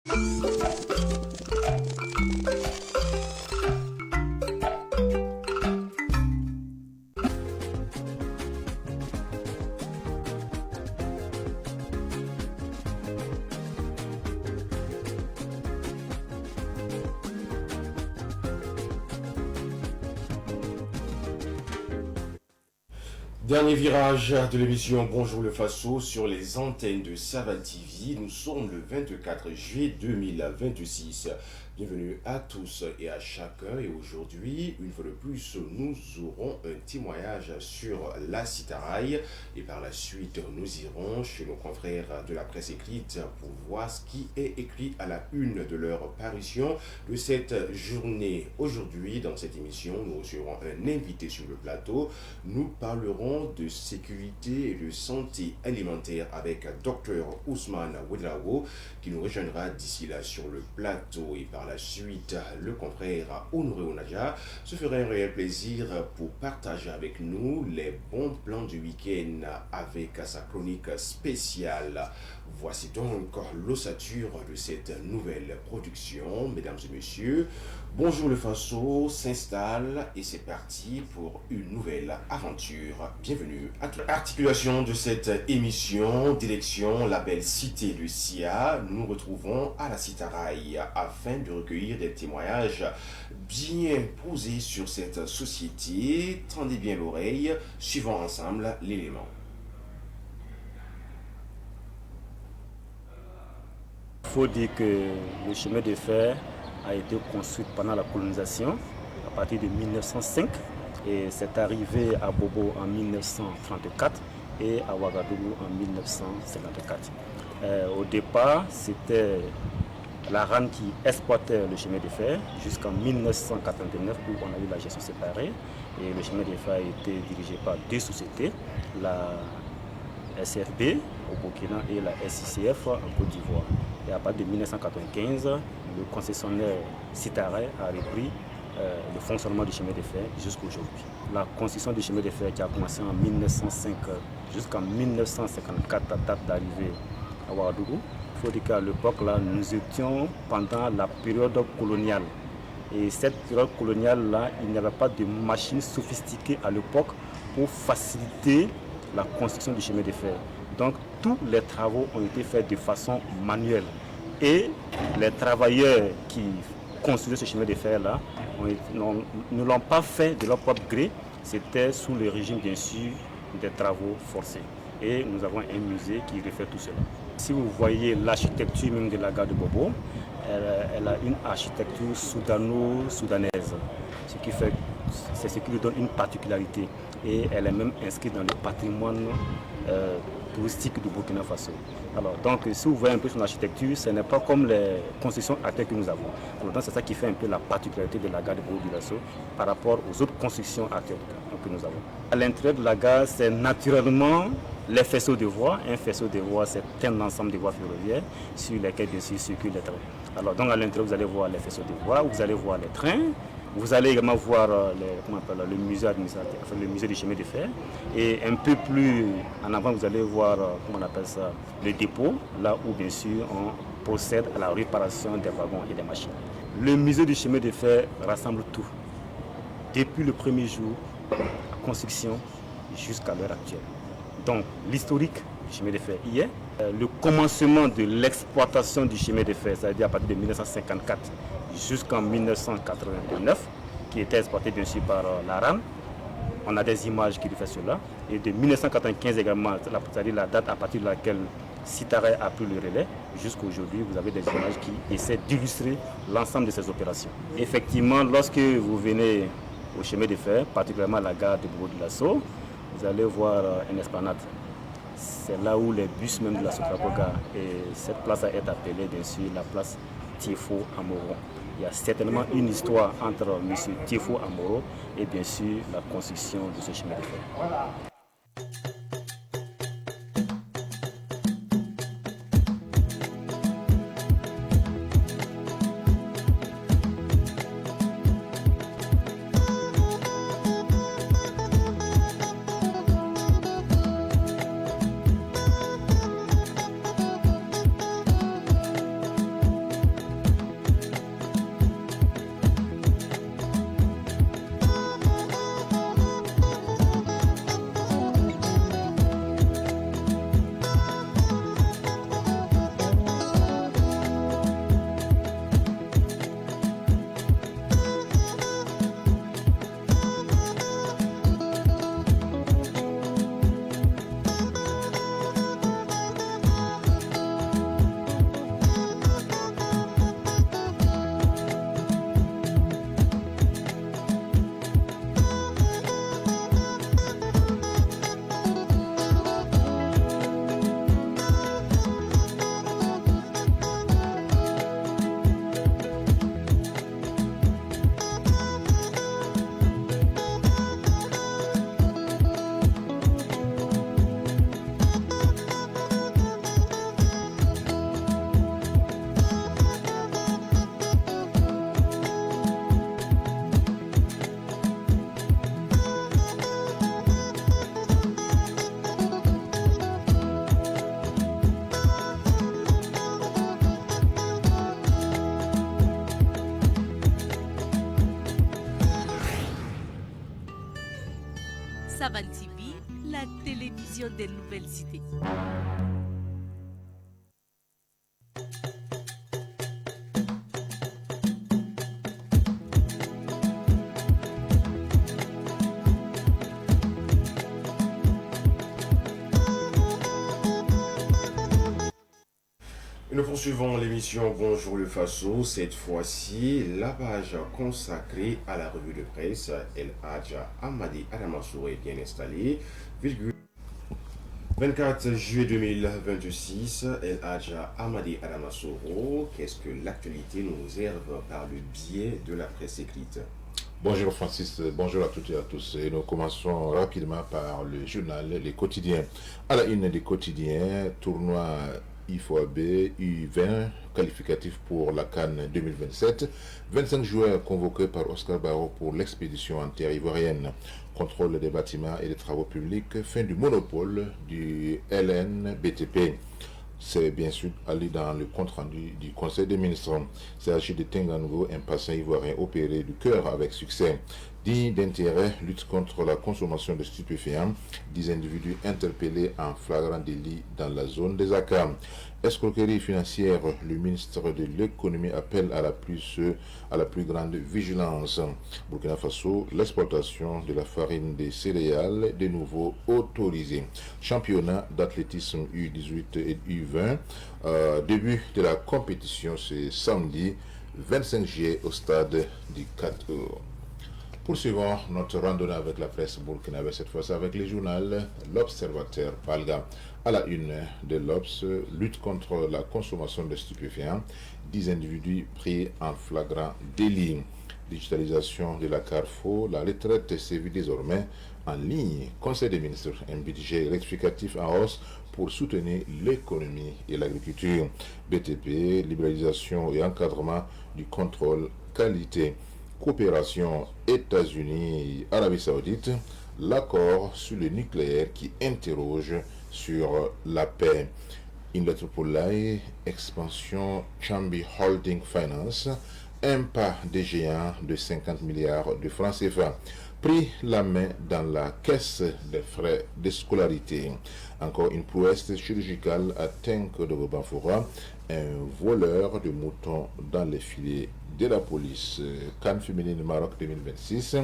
Dernier virage de l'émission Bonjour le Faso sur les antennes de Saval TV. Nous sommes le 24 juillet 2026. Bienvenue à tous et à chacun. Et aujourd'hui, une fois de plus, nous aurons un témoignage sur la Citaraï. Et par la suite, nous irons chez nos confrères de la presse écrite pour voir ce qui est écrit à la une de leur parution de cette journée. Aujourd'hui, dans cette émission, nous recevrons un invité sur le plateau. Nous parlerons de sécurité et de santé alimentaire avec Dr Ousmane Ouedraogo qui nous rejoindra d'ici là sur le plateau. Et par la suite, le confrère Honoré Onaja se ferait un réel plaisir pour partager avec nous les bons plans du week-end avec sa chronique spéciale. Voici donc l'ossature de cette nouvelle production. Mesdames et messieurs, Bonjour le Faso s'installe et c'est parti pour une nouvelle aventure. Bienvenue à tous. Articulation de cette émission d'élection, la belle cité de Sia, nous nous retrouvons à la Citaraï afin de recueillir des témoignages bien posés sur cette société. Tendez bien l'oreille, suivons ensemble l'élément. Il faut dire que le chemin de fer a été construit pendant la colonisation à partir de 1905 et c'est arrivé à Bobo en 1934 et à Ouagadougou en 1954. Au départ, c'était la RAN qui exploitait le chemin de fer jusqu'en 1989 où on a eu la gestion séparée et le chemin de fer a été dirigé par deux sociétés, la SFB au Burkina et la SICF en Côte d'Ivoire. Et à partir de 1995, le concessionnaire Citaraï a repris le fonctionnement du chemin de fer jusqu'à aujourd'hui. La construction du chemin de fer qui a commencé en 1905 jusqu'en 1954, à date d'arrivée à Ouagadougou. Il faut dire qu'à l'époque, là, nous étions pendant la période coloniale. Et cette période coloniale-là, il n'y avait pas de machines sophistiquées à l'époque pour faciliter la construction du chemin de fer. Donc tous les travaux ont été faits de façon manuelle. Et les travailleurs qui construisaient ce chemin de fer-là ne l'ont pas fait de leur propre gré. C'était sous le régime, bien sûr, des travaux forcés. Et nous avons un musée qui reflète tout cela. Si vous voyez l'architecture même de la gare de Bobo, elle a une architecture soudano-soudanaise. C'est ce qui lui donne une particularité. Et elle est même inscrite dans le patrimoine touristique du Burkina Faso. Alors, donc, si vous voyez un peu son architecture, ce n'est pas comme les constructions actuelles que nous avons. Alors, donc, c'est ça qui fait un peu la particularité de la gare de Bobo-Dioulasso par rapport aux autres constructions actuelles que nous avons. À l'intérieur de la gare, c'est naturellement les faisceaux de voies. Un faisceau de voies, c'est un ensemble de voies ferroviaires sur lesquelles, bien sûr, circulent les trains. Alors, donc, à l'intérieur, vous allez voir les faisceaux de voies, vous allez voir les trains. Vous allez également voir le musée administratif, enfin, le musée du chemin de fer. Et un peu plus en avant, vous allez voir, le dépôt, là où bien sûr on procède à la réparation des wagons et des machines. Le musée du chemin de fer rassemble tout. Depuis le premier jour, la construction jusqu'à l'heure actuelle. Donc l'historique du chemin de fer y est. Le commencement de l'exploitation du chemin de fer, c'est-à-dire à partir de 1954 jusqu'en 1989, qui était exploité bien sûr par la RAM. On a des images qui reflètent cela. Et de 1995 également, c'est-à-dire la date à partir de laquelle Citaraï a pris le relais, jusqu'à aujourd'hui, vous avez des images qui essaient d'illustrer l'ensemble de ces opérations. Effectivement, lorsque vous venez au chemin de fer, particulièrement à la gare de Bobo-Dioulasso, vous allez voir une esplanade. C'est là où les bus même de la Sotracoga, et cette place est appelée bien sûr la place Tiefo Amoro. Il y a certainement une histoire entre M. Tiefo Amoro et bien sûr la construction de ce chemin de fer. Savan TV, la télévision des nouvelles idées. Nous poursuivons l'émission Bonjour le Faso. Cette fois-ci, la page consacrée à la revue de presse El Hadja Amadi Adamassour est bien installée. 24 juillet 2026, El Hadja Amadi Adamassouro, qu'est-ce que l'actualité nous réserve par le biais de la presse écrite? Bonjour Francis, bonjour à toutes et à tous. Et nous commençons rapidement par le journal Les Quotidiens. À la une des quotidiens, tournoi IFOAB U20 qualificatif pour la CAN 2027. 25 joueurs convoqués par Oscar Barrault pour l'expédition en terre ivoirienne. Contrôle des bâtiments et des travaux publics. Fin du monopole du LNBTP. C'est bien sûr allé dans le compte-rendu du Conseil des ministres. C'est agi de Tengango, un patient ivoirien opéré du cœur avec succès. Digne d'intérêt, lutte contre la consommation de stupéfiants. 10 individus interpellés en flagrant délit dans la zone des ACAM. Escroquerie financière, le ministre de l'économie appelle à la plus grande vigilance. Burkina Faso, l'exportation de la farine des céréales de nouveau autorisée. Championnat d'athlétisme U18 et U20. Début de la compétition, c'est samedi 25 juillet au stade du 4. Poursuivons notre randonnée avec la presse burkinabé, cette fois-ci avec les journaux L'Observateur Palga. À la une de l'Obs, lutte contre la consommation de stupéfiants, 10 individus pris en flagrant délit. Digitalisation de la Carrefour, la retraite sévit désormais en ligne. Conseil des ministres, un budget rectificatif en hausse pour soutenir l'économie et l'agriculture. BTP, libéralisation et encadrement du contrôle qualité. Coopération États-Unis-Arabie Saoudite, l'accord sur le nucléaire qui interroge sur la paix. Une lettre pour l'AI, expansion Chambi Holding Finance, un pas des géants de 50 milliards de francs CFA. Pris la main dans la caisse des frais de scolarité. Encore une prouesse chirurgicale à Tenk de Banfoura, un voleur de moutons dans les filets de la police. Cannes féminine Maroc 2026,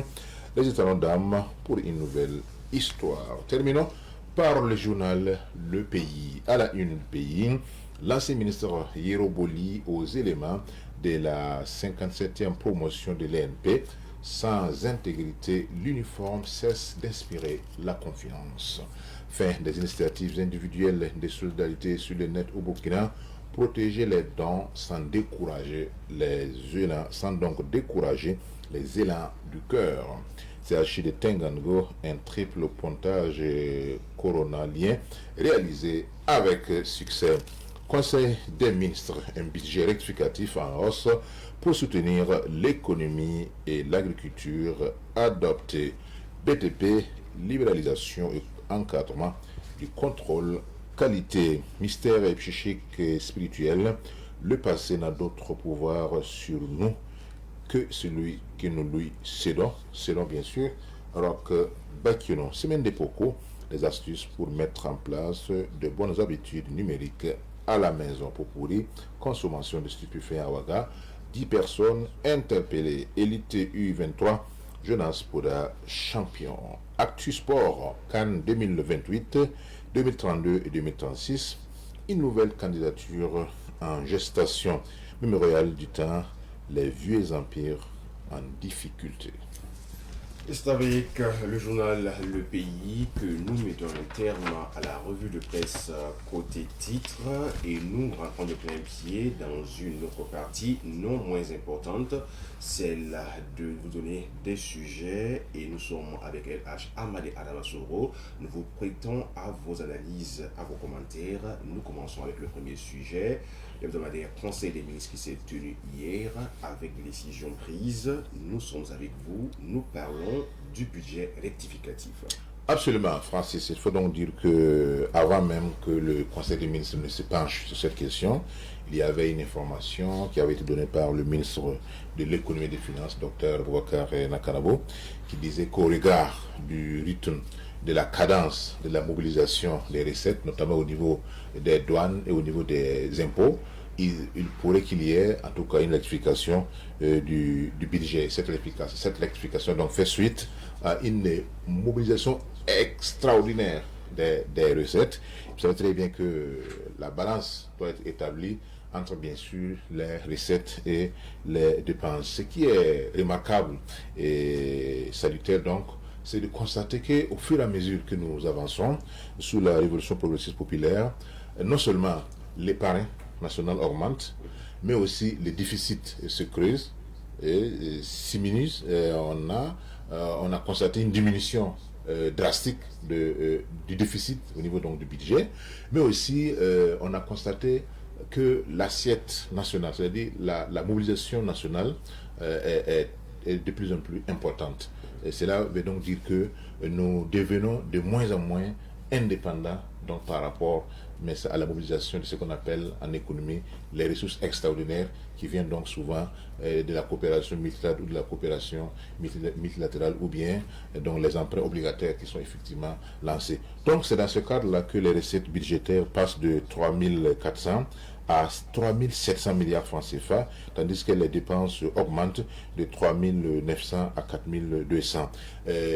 les étalons d'âme pour une nouvelle histoire. Terminons par le journal Le Pays. À la une du pays, l'ancien ministre Yeroboli aux éléments de la 57e promotion de l'ENP. Sans intégrité, l'uniforme cesse d'inspirer la confiance. Fin des initiatives individuelles de solidarité sur le net au Burkina. Protéger les dons sans donc décourager les élans du cœur. C'est agi de Tengango, un triple pontage coronalien réalisé avec succès. Conseil des ministres, un budget rectificatif en hausse pour soutenir l'économie et l'agriculture adopté. BTP, libéralisation et encadrement du contrôle qualité. Mystère et psychique et spirituel, le passé n'a d'autre pouvoir sur nous que celui que nous lui cédons, selon bien sûr Roch Bakiono. Semaine des Pocos, des astuces pour mettre en place de bonnes habitudes numériques à la maison pour pourrir consommation de stupéfiants à Ouaga. 10 personnes interpellées. Élite U23, Jonas Poda, champion. Actu Sport, Cannes 2028, 2032 et 2036. Une nouvelle candidature en gestation. Mémorial du temps, les vieux empires en difficulté. C'est avec le journal Le Pays que nous mettons un terme à la revue de presse côté titre et nous rentrons de plein pied dans une autre partie non moins importante, celle de vous donner des sujets et nous sommes avec LH Amadi Adamassouro. Nous vous prêtons à vos analyses, à vos commentaires. Nous commençons avec le premier sujet. L'hebdomadaire Conseil des ministres qui s'est tenu hier avec des décisions prises. Nous sommes avec vous, nous parlons du budget rectificatif. Absolument, Francis. Il faut donc dire que avant même que le Conseil des ministres ne se penche sur cette question, il y avait une information qui avait été donnée par le ministre de l'économie et des finances, Dr Boubacar Nakanabo, qui disait qu'au regard du rythme de la cadence de la mobilisation des recettes, notamment au niveau des douanes et au niveau des impôts, il pourrait qu'il y ait en tout cas une rectification du budget. Cette rectification donc fait suite à une mobilisation extraordinaire des recettes. Vous savez très bien que la balance doit être établie entre bien sûr les recettes et les dépenses. Ce qui est remarquable et salutaire donc, c'est de constater qu'au fur et à mesure que nous avançons sous la révolution progressiste populaire, non seulement l'épargne nationale augmente, mais aussi les déficits se creusent et s'immiscent. On a constaté une diminution drastique du déficit au niveau donc du budget, mais aussi on a constaté que l'assiette nationale, c'est-à-dire la mobilisation nationale est de plus en plus importante. Et cela veut donc dire que nous devenons de moins en moins indépendants donc par rapport à la mobilisation de ce qu'on appelle en économie les ressources extraordinaires qui viennent donc souvent de la coopération multilatérale ou de la coopération multilatérale ou bien donc les emprunts obligataires qui sont effectivement lancés. Donc c'est dans ce cadre-là que les recettes budgétaires passent de 3400 à 3700 milliards francs CFA, tandis que les dépenses augmentent de 3900 à 4200.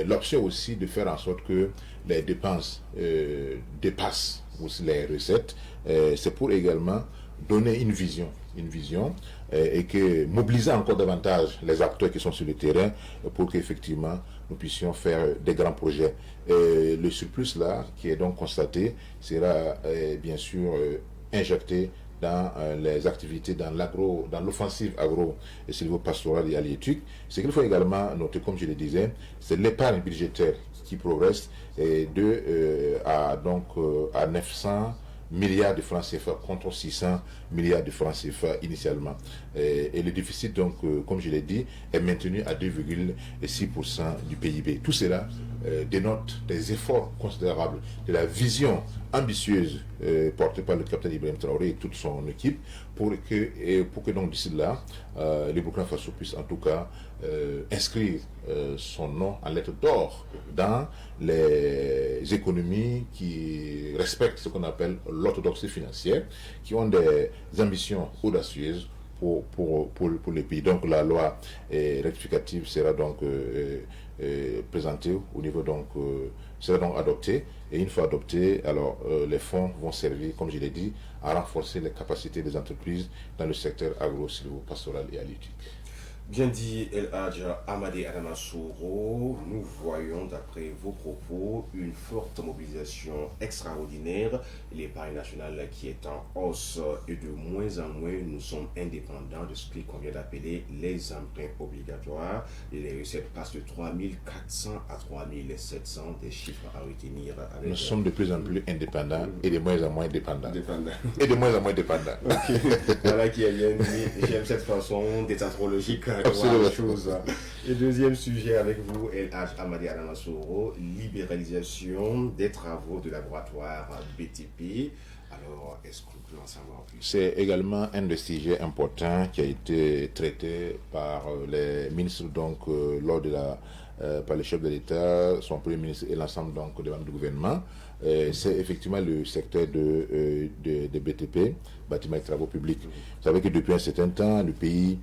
L'option aussi de faire en sorte que les dépenses dépassent aussi les recettes, c'est pour également donner une vision et que mobiliser encore davantage les acteurs qui sont sur le terrain pour qu'effectivement nous puissions faire des grands projets. Le surplus là qui est donc constaté sera bien sûr injecté dans les activités, dans l'offensive agro et sylvo-pastorale et halieutique. Ce qu'il faut également noter, comme je le disais, c'est l'épargne budgétaire qui progresse à 900 milliards de francs CFA contre 600 milliards de francs CFA initialement. Et le déficit, donc, comme je l'ai dit, est maintenu à 2,6% du PIB. Tout cela dénote des efforts considérables, de la vision ambitieuse portée par le capitaine Ibrahim Traoré et toute son équipe pour que donc d'ici là, le Burkina Faso puisse en tout cas inscrire son nom en lettres d'or dans les économies qui respectent ce qu'on appelle l'orthodoxie financière, qui ont des ambitions audacieuses pour les pays. Donc la loi rectificative sera donc présentée au niveau donc sera donc adoptée, et une fois adoptée, alors les fonds vont servir, comme je l'ai dit, à renforcer les capacités des entreprises dans le secteur agro-sylvo-pastoral et halieutique. Bien dit, El Hadj Amadé Adamassouro, nous voyons d'après vos propos une forte mobilisation extraordinaire, l'épargne nationale qui est en hausse et de moins en moins nous sommes indépendants de ce qu'il convient d'appeler les emprunts obligatoires. Et les recettes passent de 3400 à 3700, des chiffres à retenir. Nous sommes de plus en plus indépendants et de moins en moins dépendants. Et de moins en moins dépendants. Okay. Voilà qui est bien dit. J'aime cette façon détatrologique. Chose. Et deuxième sujet avec vous, El Hadj Amadé Adamassouro, libéralisation des travaux de laboratoire BTP. Alors, est-ce qu'on peut en savoir plus? C'est également un des sujets importants qui a été traité par les ministres donc lors de par le chef de l'État, son premier ministre et l'ensemble donc des membres du gouvernement. C'est effectivement le secteur de BTP, bâtiments et travaux publics. Vous savez que depuis un certain temps, le pays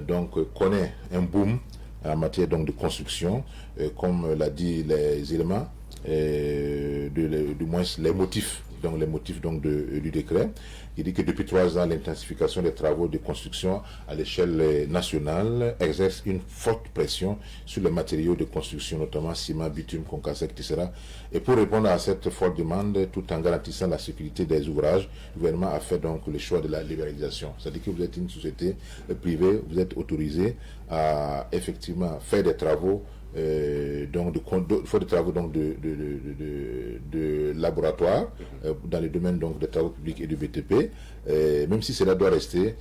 donc connaît un boom en matière donc de construction, comme l'a dit les éléments, du moins les motifs donc du décret. Il dit que depuis 3 ans, l'intensification des travaux de construction à l'échelle nationale exerce une forte pression sur les matériaux de construction, notamment ciment, bitume, concassec, etc. Et pour répondre à cette forte demande, tout en garantissant la sécurité des ouvrages, le gouvernement a fait donc le choix de la libéralisation. C'est-à-dire que vous êtes une société privée, vous êtes autorisé à effectivement faire des travaux donc des travaux donc de laboratoire dans le domaine donc des travaux publics et du BTP, même si cela doit rester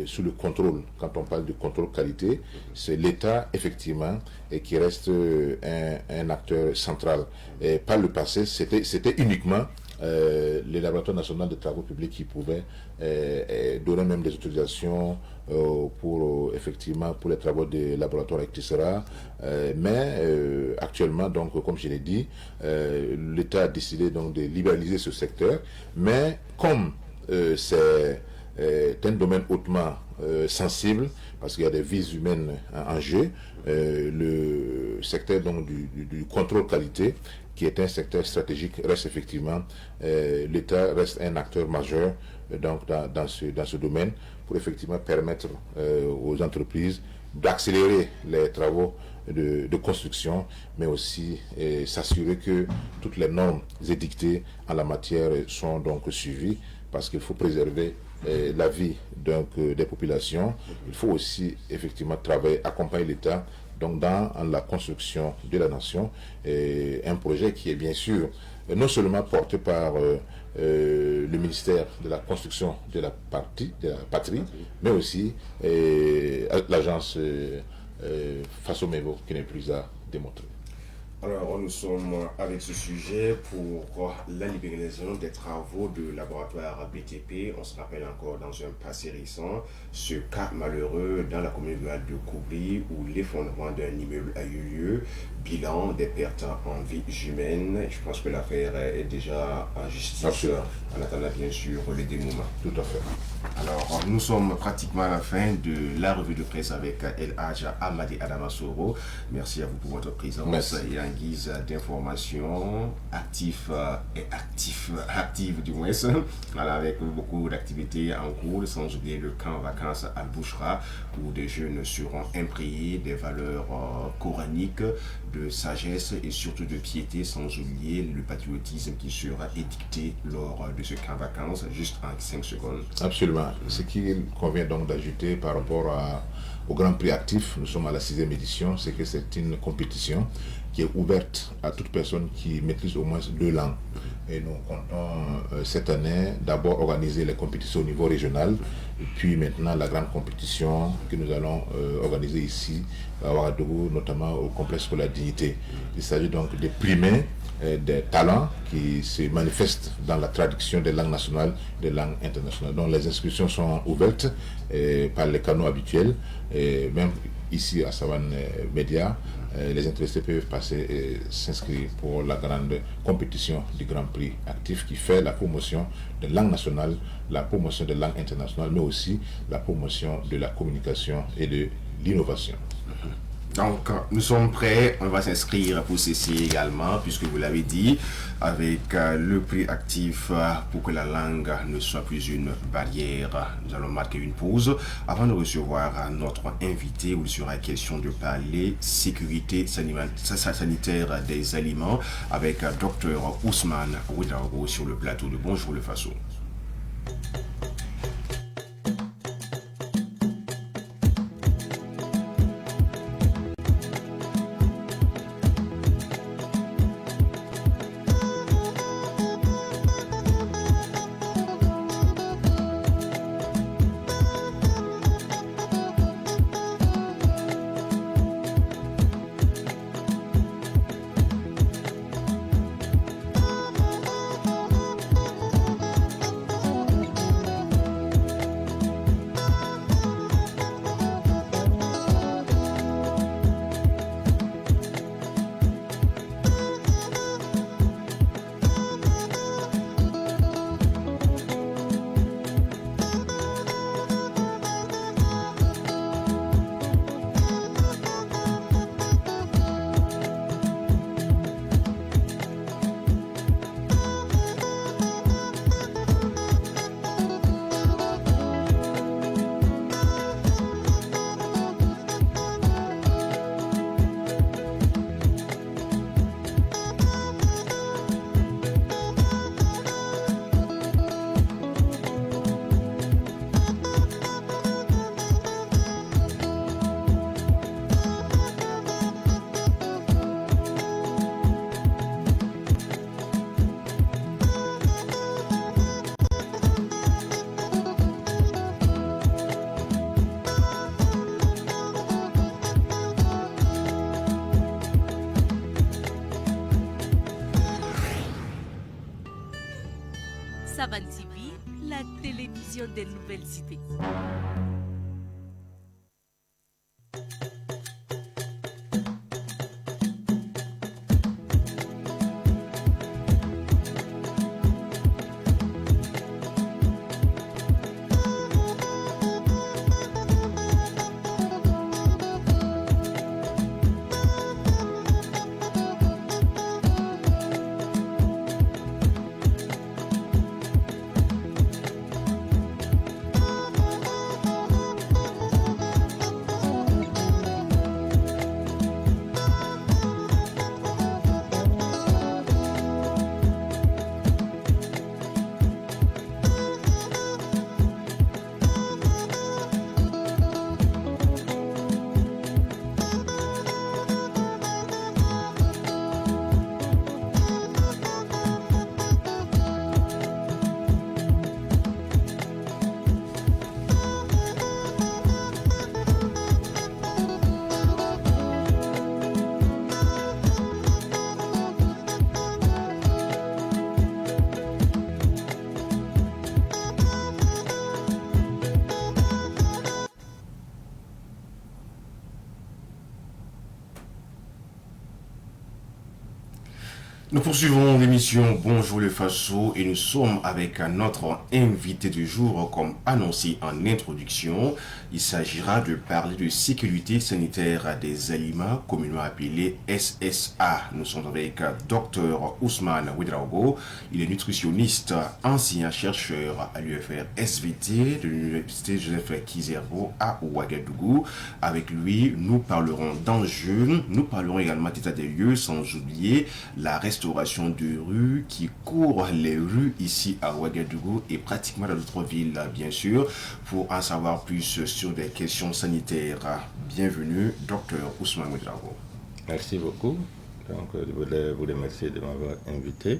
sous le contrôle. Quand on parle de contrôle qualité, c'est l'État effectivement qui reste un acteur central. Et par le passé, c'était uniquement les laboratoires nationaux de travaux publics qui pouvaient donner même des autorisations pour effectivement pour les travaux des laboratoires, etc. Mais actuellement, donc, comme je l'ai dit, l'État a décidé donc de libéraliser ce secteur, mais comme c'est un domaine hautement sensible, parce qu'il y a des vies humaines en jeu, le secteur donc, du contrôle qualité, qui est un secteur stratégique, reste effectivement, l'État reste un acteur majeur donc, dans ce domaine, pour effectivement permettre aux entreprises d'accélérer les travaux de construction, mais aussi s'assurer que toutes les normes édictées en la matière sont donc suivies, parce qu'il faut préserver la vie donc, des populations. Il faut aussi effectivement travailler, accompagner l'État donc dans la construction de la nation, un projet qui est bien sûr non seulement porté par le ministère de la construction de la patrie, mais aussi l'agence Faso-Mevo qui n'est plus à démontrer. Alors, nous sommes avec ce sujet pour la libéralisation des travaux de laboratoire BTP. On se rappelle encore dans un passé récent ce cas malheureux dans la commune rurale de Koubri où l'effondrement d'un immeuble a eu lieu. Bilan des pertes en vie humaine. Je pense que l'affaire est déjà en justice. Absolument. En attendant bien sûr le dénouement. Tout à fait. Alors, nous sommes pratiquement à la fin de la revue de presse avec El Hadj Amadi Adama Soro. Merci à vous pour votre présence. Merci. Et en guise d'information, active du moins, voilà, avec beaucoup d'activités en cours, sans oublier le camp vacances à Bouchra, où des jeunes seront imprégnés des valeurs coraniques, de sagesse et surtout de piété, sans oublier le patriotisme qui sera édicté lors de ce camp vacances, juste en 5 secondes. Absolument. Ce qu'il convient donc d'ajouter par rapport au Grand Prix Actif, nous sommes à la 6e édition, c'est que c'est une compétition qui est ouverte à toute personne qui maîtrise au moins 2 langues. Et nous comptons cette année d'abord organiser les compétitions au niveau régional, et puis maintenant la grande compétition que nous allons organiser ici à Ouagadougou, notamment au complexe pour la dignité. Il s'agit donc de primer des talents qui se manifestent dans la traduction des langues nationales, des langues internationales. Donc les inscriptions sont ouvertes par les canaux habituels, et même ici à Savane Média, les intéressés peuvent passer et s'inscrire pour la grande compétition du Grand Prix Actif qui fait la promotion des langues nationales, la promotion des langues internationales, mais aussi la promotion de la communication et de l'innovation. Donc, nous sommes prêts, on va s'inscrire pour ceci également, puisque vous l'avez dit, avec le prix actif pour que la langue ne soit plus une barrière. Nous allons marquer une pause avant de recevoir notre invité où il sera question de parler sécurité sanitaire des aliments avec Dr Ousmane Ouedraogo sur le plateau de Bonjour le Faso. Savan TV, la télévision des nouvelles idées. Nous poursuivons l'émission Bonjour le Faso et nous sommes avec notre invité du jour comme annoncé en introduction. Il s'agira de parler de sécurité sanitaire des aliments, communément appelé SSA. Nous sommes avec Dr Ousmane Ouedraogo. Il est nutritionniste, ancien chercheur à l'UFR SVT de l'Université Joseph Kizerbo à Ouagadougou. Avec lui, nous parlerons d'enjeux, nous parlerons également d'état des lieux, sans oublier la restauration de rues qui court les rues ici à Ouagadougou et pratiquement dans d'autres villes, bien sûr, pour en savoir plus sur des questions sanitaires. Bienvenue, Dr Ousmane Ouedraogo. Merci beaucoup. Donc, je voulais vous remercier de m'avoir invité.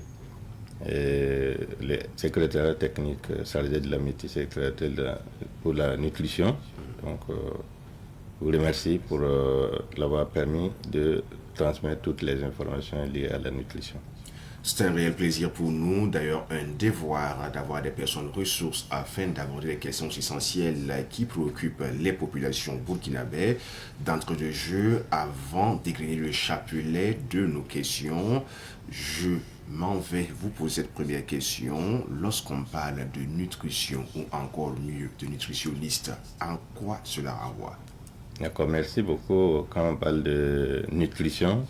Et le secrétaire technique chargé de la multisecrétaire pour la nutrition. Donc, je vous remercie pour l'avoir permis de transmettre toutes les informations liées à la nutrition. C'est un réel plaisir pour nous, d'ailleurs un devoir d'avoir des personnes ressources afin d'aborder les questions essentielles qui préoccupent les populations burkinabè. D'entre deux jeux, avant d'écrire le chapelet de nos questions, je m'en vais vous poser cette première question. Lorsqu'on parle de nutrition, ou encore mieux de nutritionniste, en quoi cela renvoie? D'accord, merci beaucoup. Quand on parle de nutrition,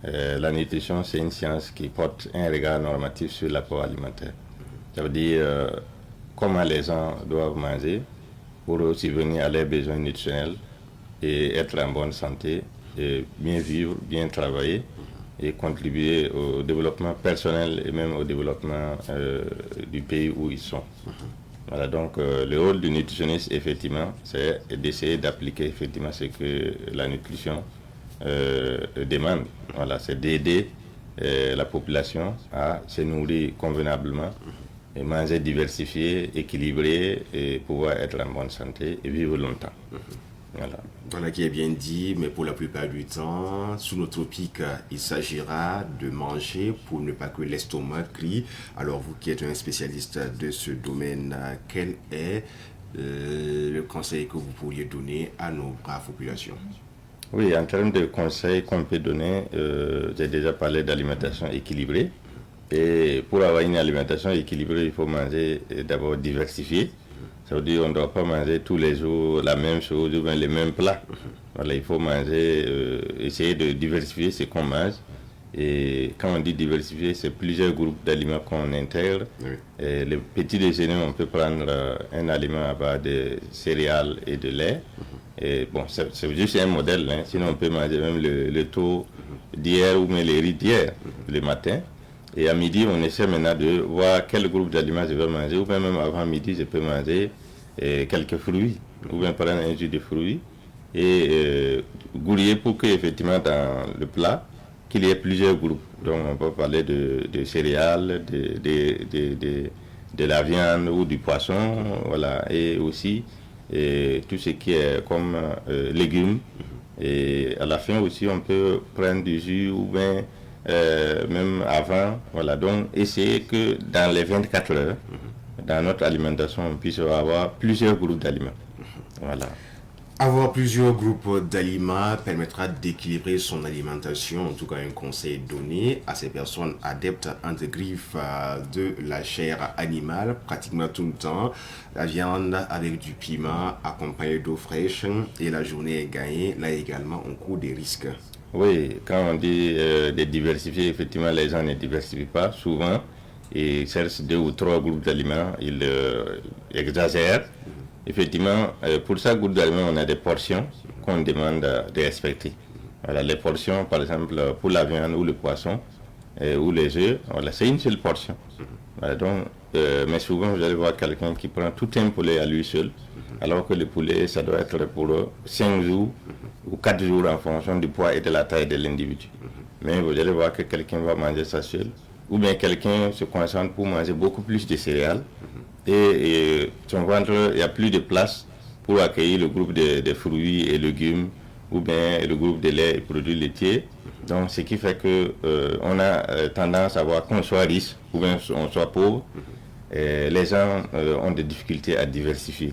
la nutrition, c'est une science qui porte un regard normatif sur l'apport alimentaire. Ça veut dire comment les gens doivent manger pour subvenir à leurs besoins nutritionnels et être en bonne santé, et bien vivre, bien travailler et contribuer au développement personnel et même au développement du pays où ils sont. Voilà, donc le rôle du nutritionniste, effectivement, c'est d'essayer d'appliquer effectivement ce que la nutrition demande. Voilà, c'est d'aider la population à se nourrir convenablement et manger diversifié, équilibré et pouvoir être en bonne santé et vivre longtemps. Voilà qui est bien dit, mais pour la plupart du temps, sous nos tropiques, il s'agira de manger pour ne pas que l'estomac crie. Alors vous qui êtes un spécialiste de ce domaine, quel est le conseil que vous pourriez donner à nos braves populations? Oui, en termes de conseils qu'on peut donner, j'ai déjà parlé d'alimentation équilibrée. Et pour avoir une alimentation équilibrée, il faut manger d'abord diversifié. Ça veut dire qu'on ne doit pas manger tous les jours la même chose ou bien les mêmes plats. Voilà, il faut manger, essayer de diversifier ce qu'on mange. Et quand on dit diversifier, c'est plusieurs groupes d'aliments qu'on intègre. Oui. Et le petit déjeuner, on peut prendre un aliment à base de céréales et de lait. Et bon, c'est juste un modèle, hein. Sinon on peut manger même le taux d'hier ou même les riz d'hier le matin. Et à midi, on essaie maintenant de voir quel groupe d'aliments je vais manger. Ou bien même avant midi, je peux manger quelques fruits. Ou bien prendre un jus de fruits. Et gouiller pour qu'effectivement dans le plat, qu'il y ait plusieurs groupes. Donc on peut parler de céréales, de la viande ou du poisson. Voilà. Et aussi tout ce qui est comme légumes. Et à la fin aussi, on peut prendre du jus ou bien même avant. Voilà, donc essayer que dans les 24 heures, dans notre alimentation, on puisse avoir plusieurs groupes d'aliments. Voilà. Avoir plusieurs groupes d'aliments permettra d'équilibrer son alimentation, en tout cas un conseil donné à ces personnes adeptes entre griffes de la chair animale, pratiquement tout le temps. La viande avec du piment accompagnée d'eau fraîche et la journée est gagnée. Là également, on court des risques. Oui, quand on dit de diversifier, effectivement, les gens ne diversifient pas souvent. Ils cherchent 2 ou 3 groupes d'aliments, ils exagèrent. Effectivement, pour chaque groupe d'aliments, on a des portions qu'on demande de respecter. Voilà, les portions, par exemple, pour la viande ou le poisson ou les œufs, voilà, c'est une seule portion. Voilà, donc, mais souvent, vous allez voir quelqu'un qui prend tout un poulet à lui seul, alors que le poulet, ça doit être pour 5 jours ou 4 jours en fonction du poids et de la taille de l'individu. Mais vous allez voir que quelqu'un va manger ça seul, ou bien quelqu'un se concentre pour manger beaucoup plus de céréales. Et son ventre, il n'y a plus de place pour accueillir le groupe de fruits et légumes ou bien le groupe de lait et produits laitiers. Donc, ce qui fait que on a tendance à voir qu'on soit riche ou bien on soit pauvre. Les gens ont des difficultés à diversifier.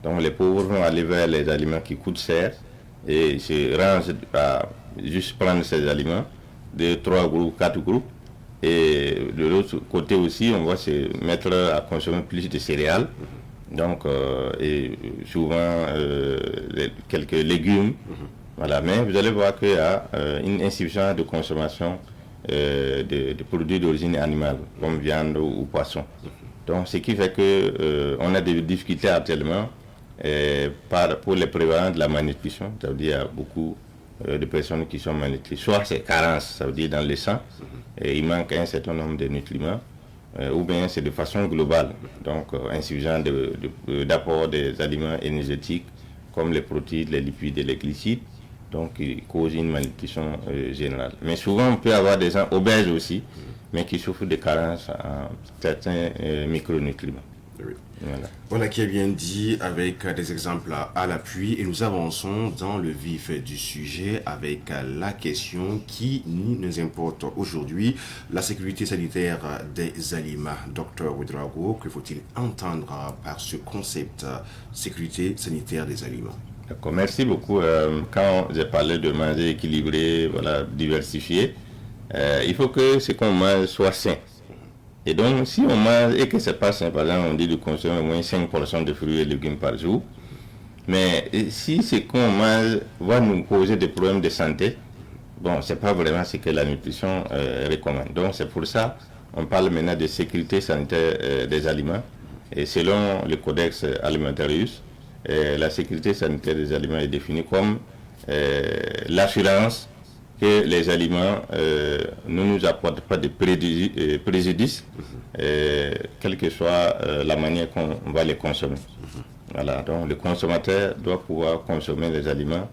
Donc, les pauvres vont aller vers les aliments qui coûtent cher et se rangent à juste prendre ces aliments, 2, 3 groupes, 4 groupes. Et de l'autre côté aussi, on va se mettre à consommer plus de céréales, donc et souvent quelques légumes. Voilà. Mais vous allez voir qu'il y a une insuffisance de consommation de produits d'origine animale, comme viande ou poisson. Donc ce qui fait que on a des difficultés actuellement pour les prévalents de la malnutrition. Ça veut dire qu'il y a beaucoup de personnes qui sont malnutries. Soit c'est carence, ça veut dire dans le sang, et il manque un certain nombre de nutriments, ou bien c'est de façon globale, donc insuffisant d'apport des aliments énergétiques comme les protéines, les lipides et les glucides, donc qui causent une malnutrition générale. Mais souvent on peut avoir des gens obèses aussi, mais qui souffrent de carence en certains micronutriments. Oui. Voilà. Voilà qui est bien dit avec des exemples à l'appui et nous avançons dans le vif du sujet avec la question qui nous importe aujourd'hui, la sécurité sanitaire des aliments. Docteur Ouedraogo, que faut-il entendre par ce concept sécurité sanitaire des aliments? D'accord, merci beaucoup. Quand j'ai parlé de manger équilibré, voilà, diversifié, il faut que ce qu'on mange soit sain. Et donc, si on mange et que ce n'est pas sain, par exemple, on dit de consommer au moins 5% de fruits et légumes par jour, mais si ce qu'on mange va nous causer des problèmes de santé, bon, ce n'est pas vraiment ce que la nutrition recommande. Donc, c'est pour ça qu'on parle maintenant de sécurité sanitaire des aliments. Et selon le Codex Alimentarius, la sécurité sanitaire des aliments est définie comme l'assurance que les aliments ne nous apportent pas de préjudice, quelle que soit la manière qu'on va les consommer. Voilà, donc le consommateur doit pouvoir consommer les aliments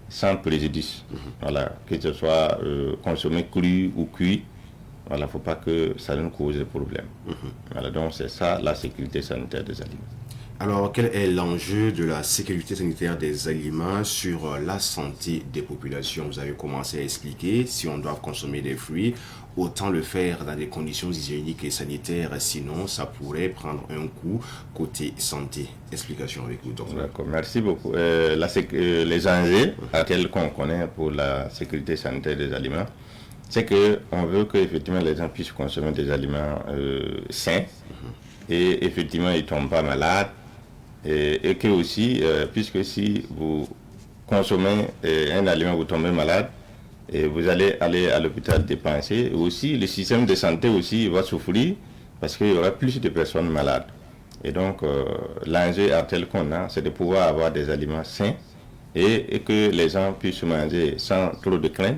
sans préjudice. Voilà, que ce soit consommé cru ou cuit, voilà, il ne faut pas que ça nous cause des problèmes. Voilà, donc c'est ça la sécurité sanitaire des aliments. Alors, quel est l'enjeu de la sécurité sanitaire des aliments sur la santé des populations? Vous avez commencé à expliquer, si on doit consommer des fruits, autant le faire dans des conditions hygiéniques et sanitaires, sinon ça pourrait prendre un coup côté santé. Explication avec vous, docteur. D'accord, merci beaucoup. Les enjeux tels qu'on connaît pour la sécurité sanitaire des aliments, c'est qu'on veut que effectivement les gens puissent consommer des aliments sains et effectivement ils ne tombent pas malades. Et que aussi, puisque si vous consommez un aliment, vous tombez malade, et vous allez aller à l'hôpital dépenser, aussi le système de santé aussi va souffrir parce qu'il y aura plus de personnes malades. Et donc, l'enjeu tel qu'on a, c'est de pouvoir avoir des aliments sains et que les gens puissent manger sans trop de crainte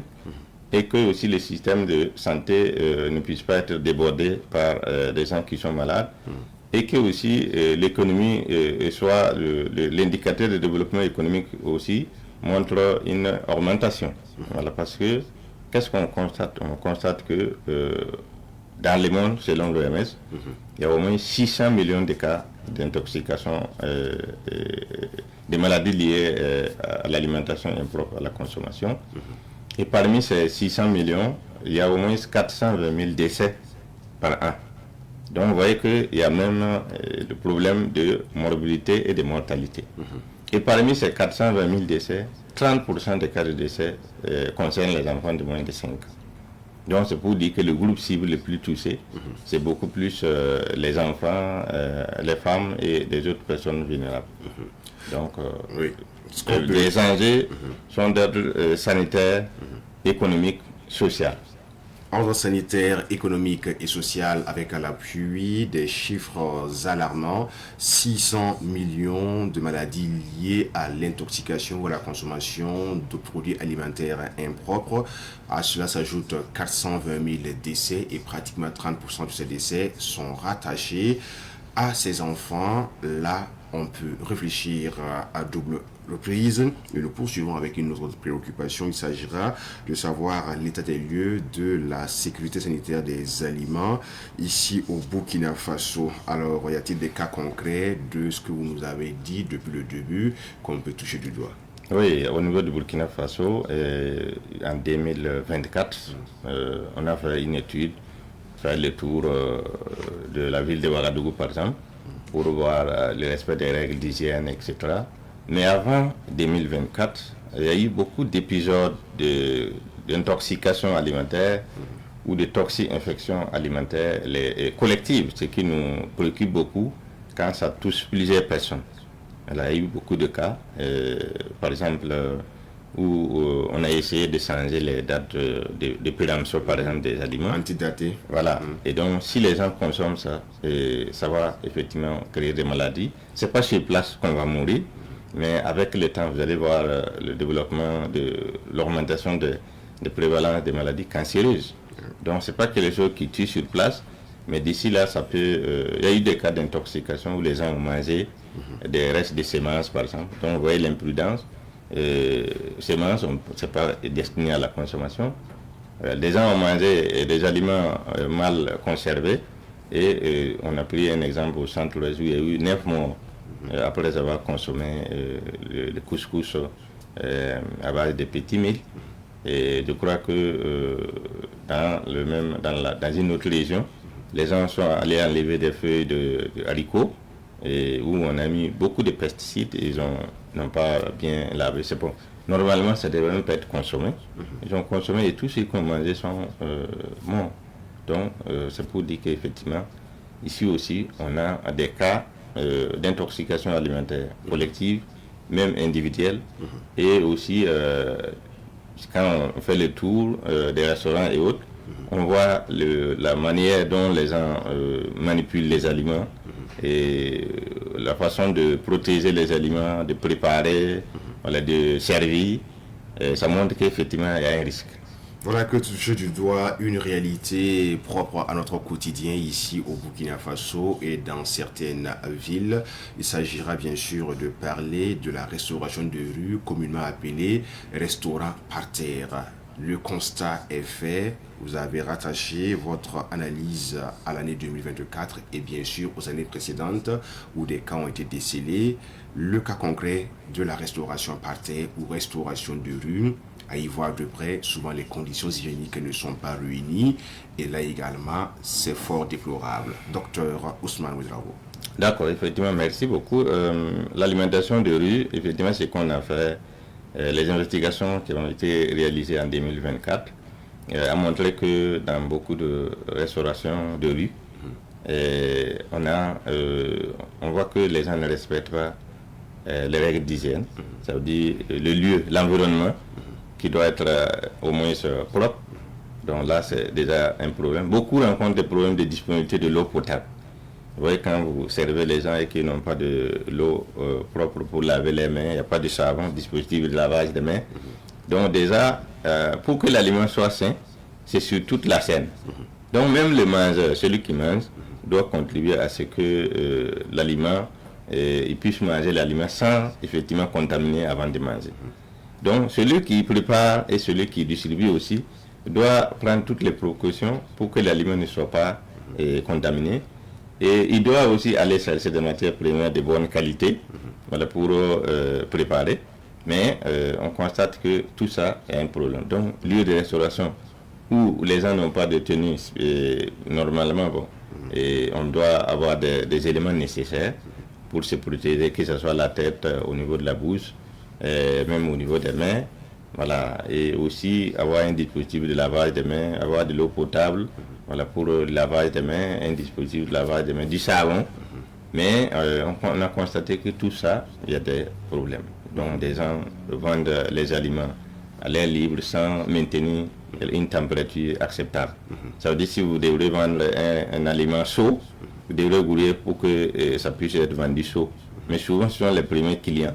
et que aussi le système de santé ne puisse pas être débordé par des gens qui sont malades. Et que aussi l'économie soit l'indicateur de développement économique aussi montre une augmentation. Voilà, parce que qu'est-ce qu'on constate? On constate que dans le monde, selon l'OMS, il y a au moins 600 millions de cas d'intoxication, de maladies liées à l'alimentation impropre à la consommation. Et parmi ces 600 millions, il y a au moins 420 000 décès par an. Donc vous voyez qu'il y a même le problème de morbidité et de mortalité. Et parmi ces 420 000 décès, 30% des cas de décès concernent les enfants de moins de 5 ans. Donc c'est pour dire que le groupe cible le plus touché, c'est beaucoup plus les enfants, les femmes et les autres personnes vulnérables. Donc les enjeux sont d'ordre sanitaire, économique, social. Ordre sanitaire, économique et social avec à l'appui des chiffres alarmants, 600 millions de maladies liées à l'intoxication ou à la consommation de produits alimentaires impropres. À cela s'ajoutent 420 000 décès et pratiquement 30% de ces décès sont rattachés à ces enfants. Là, on peut réfléchir à double reprise et nous poursuivons avec une autre préoccupation. Il s'agira de savoir l'état des lieux de la sécurité sanitaire des aliments ici au Burkina Faso. Alors, y a-t-il des cas concrets de ce que vous nous avez dit depuis le début qu'on peut toucher du doigt? Oui, au niveau du Burkina Faso, en 2024, on a fait une étude, faire le tour de la ville de Ouagadougou par exemple, pour voir le respect des règles d'hygiène, etc. Mais avant 2024, il y a eu beaucoup d'épisodes d'intoxication alimentaire ou de toxi-infection alimentaire collective, ce qui nous préoccupe beaucoup quand ça touche plusieurs personnes. Il y a eu beaucoup de cas, par exemple, où on a essayé de changer les dates de péremption, par exemple, des aliments. Antidatés. Voilà. Et donc, si les gens consomment ça, ça va effectivement créer des maladies. Ce n'est pas sur place qu'on va mourir, mais avec le temps, vous allez voir le développement de l'augmentation de prévalence des maladies cancéreuses. Donc, ce n'est pas quelque chose qui tue sur place, mais d'ici là, ça peut... il y a eu des cas d'intoxication où les gens ont mangé des restes de semences, par exemple. Donc, vous voyez l'imprudence. Semences, ce n'est pas destiné à la consommation. Les gens ont mangé des aliments mal conservés et on a pris un exemple au centre-ouest où il y a eu 9 morts après avoir consommé le couscous à base de petits mil. Et je crois que dans une autre région, les gens sont allés enlever des feuilles de haricots et où on a mis beaucoup de pesticides et ils n'ont pas bien lavé. C'est bon. Normalement, ça devrait même pas être consommé. Ils ont consommé et tous ceux qui ont mangé sont morts. Donc, c'est pour dire qu'effectivement, ici aussi, on a des cas d'intoxication alimentaire collective, même individuelle, et aussi, quand on fait le tour des restaurants et autres, on voit la manière dont les gens manipulent les aliments et la façon de protéger les aliments, de préparer, de servir. Ça montre qu'effectivement, il y a un risque. Voilà que touche du doigt une réalité propre à notre quotidien ici au Burkina Faso et dans certaines villes. Il s'agira bien sûr de parler de la restauration de rue, communément appelée restaurant par terre. Le constat est fait, vous avez rattaché votre analyse à l'année 2024 et bien sûr aux années précédentes où des cas ont été décelés. Le cas concret de la restauration par terre ou restauration de rue, à y voir de près, souvent les conditions hygiéniques ne sont pas réunies et là également c'est fort déplorable. Docteur Ousmane Ouedraogo. D'accord, effectivement, merci beaucoup. L'alimentation de rue, effectivement, c'est qu'on a fait. Les investigations qui ont été réalisées en 2024 ont montré que dans beaucoup de restaurations de rue, on voit que les gens ne respectent pas les règles d'hygiène. Ça veut dire le lieu, l'environnement qui doit être au moins propre. Donc là, c'est déjà un problème. Beaucoup rencontrent des problèmes de disponibilité de l'eau potable. Vous voyez, quand vous servez les gens et qu'ils n'ont pas de l'eau propre pour laver les mains, il n'y a pas de savon, dispositif de lavage des mains. Donc déjà, pour que l'aliment soit sain, c'est sur toute la chaîne. Donc même le mangeur, celui qui mange, doit contribuer à ce que l'aliment, il puisse manger l'aliment sans effectivement contaminer avant de manger. Donc celui qui prépare et celui qui distribue aussi doit prendre toutes les précautions pour que l'aliment ne soit pas contaminé. Et il doit aussi aller chercher des matières premières de bonne qualité pour préparer. Mais on constate que tout ça est un problème. Donc, lieu de restauration où les gens n'ont pas de tenue, normalement, bon, et on doit avoir des éléments nécessaires pour se protéger, que ce soit la tête, au niveau de la bouche, même au niveau des mains. Voilà, et aussi avoir un dispositif de lavage des mains, avoir de l'eau potable, voilà, pour le lavage des mains, un dispositif de lavage des mains, du savon. Mais on a constaté que tout ça, il y a des problèmes. Donc des gens vendent les aliments à l'air libre sans maintenir une température acceptable. Ça veut dire que si vous devrez vendre un aliment chaud, vous devrez gouler pour que ça puisse être vendu chaud. Mais souvent, ce sont les premiers clients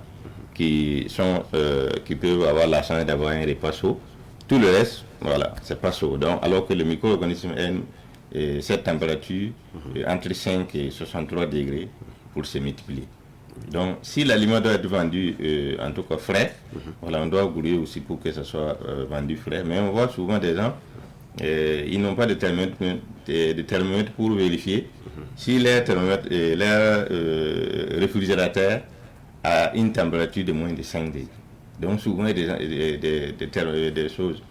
qui peuvent avoir la chance d'avoir un repas chaud. Tout le reste, voilà, c'est pas chaud. Donc, alors que le micro-organisme aime cette température entre 5 et 63 degrés pour se multiplier. Donc, si l'aliment doit être vendu, en tout cas frais, voilà, on doit gouler aussi pour que ça soit vendu frais. Mais on voit souvent des gens, ils n'ont pas de thermomètre pour vérifier si leur réfrigérateur a une température de moins de 5 degrés. Donc, souvent, il y a des choses,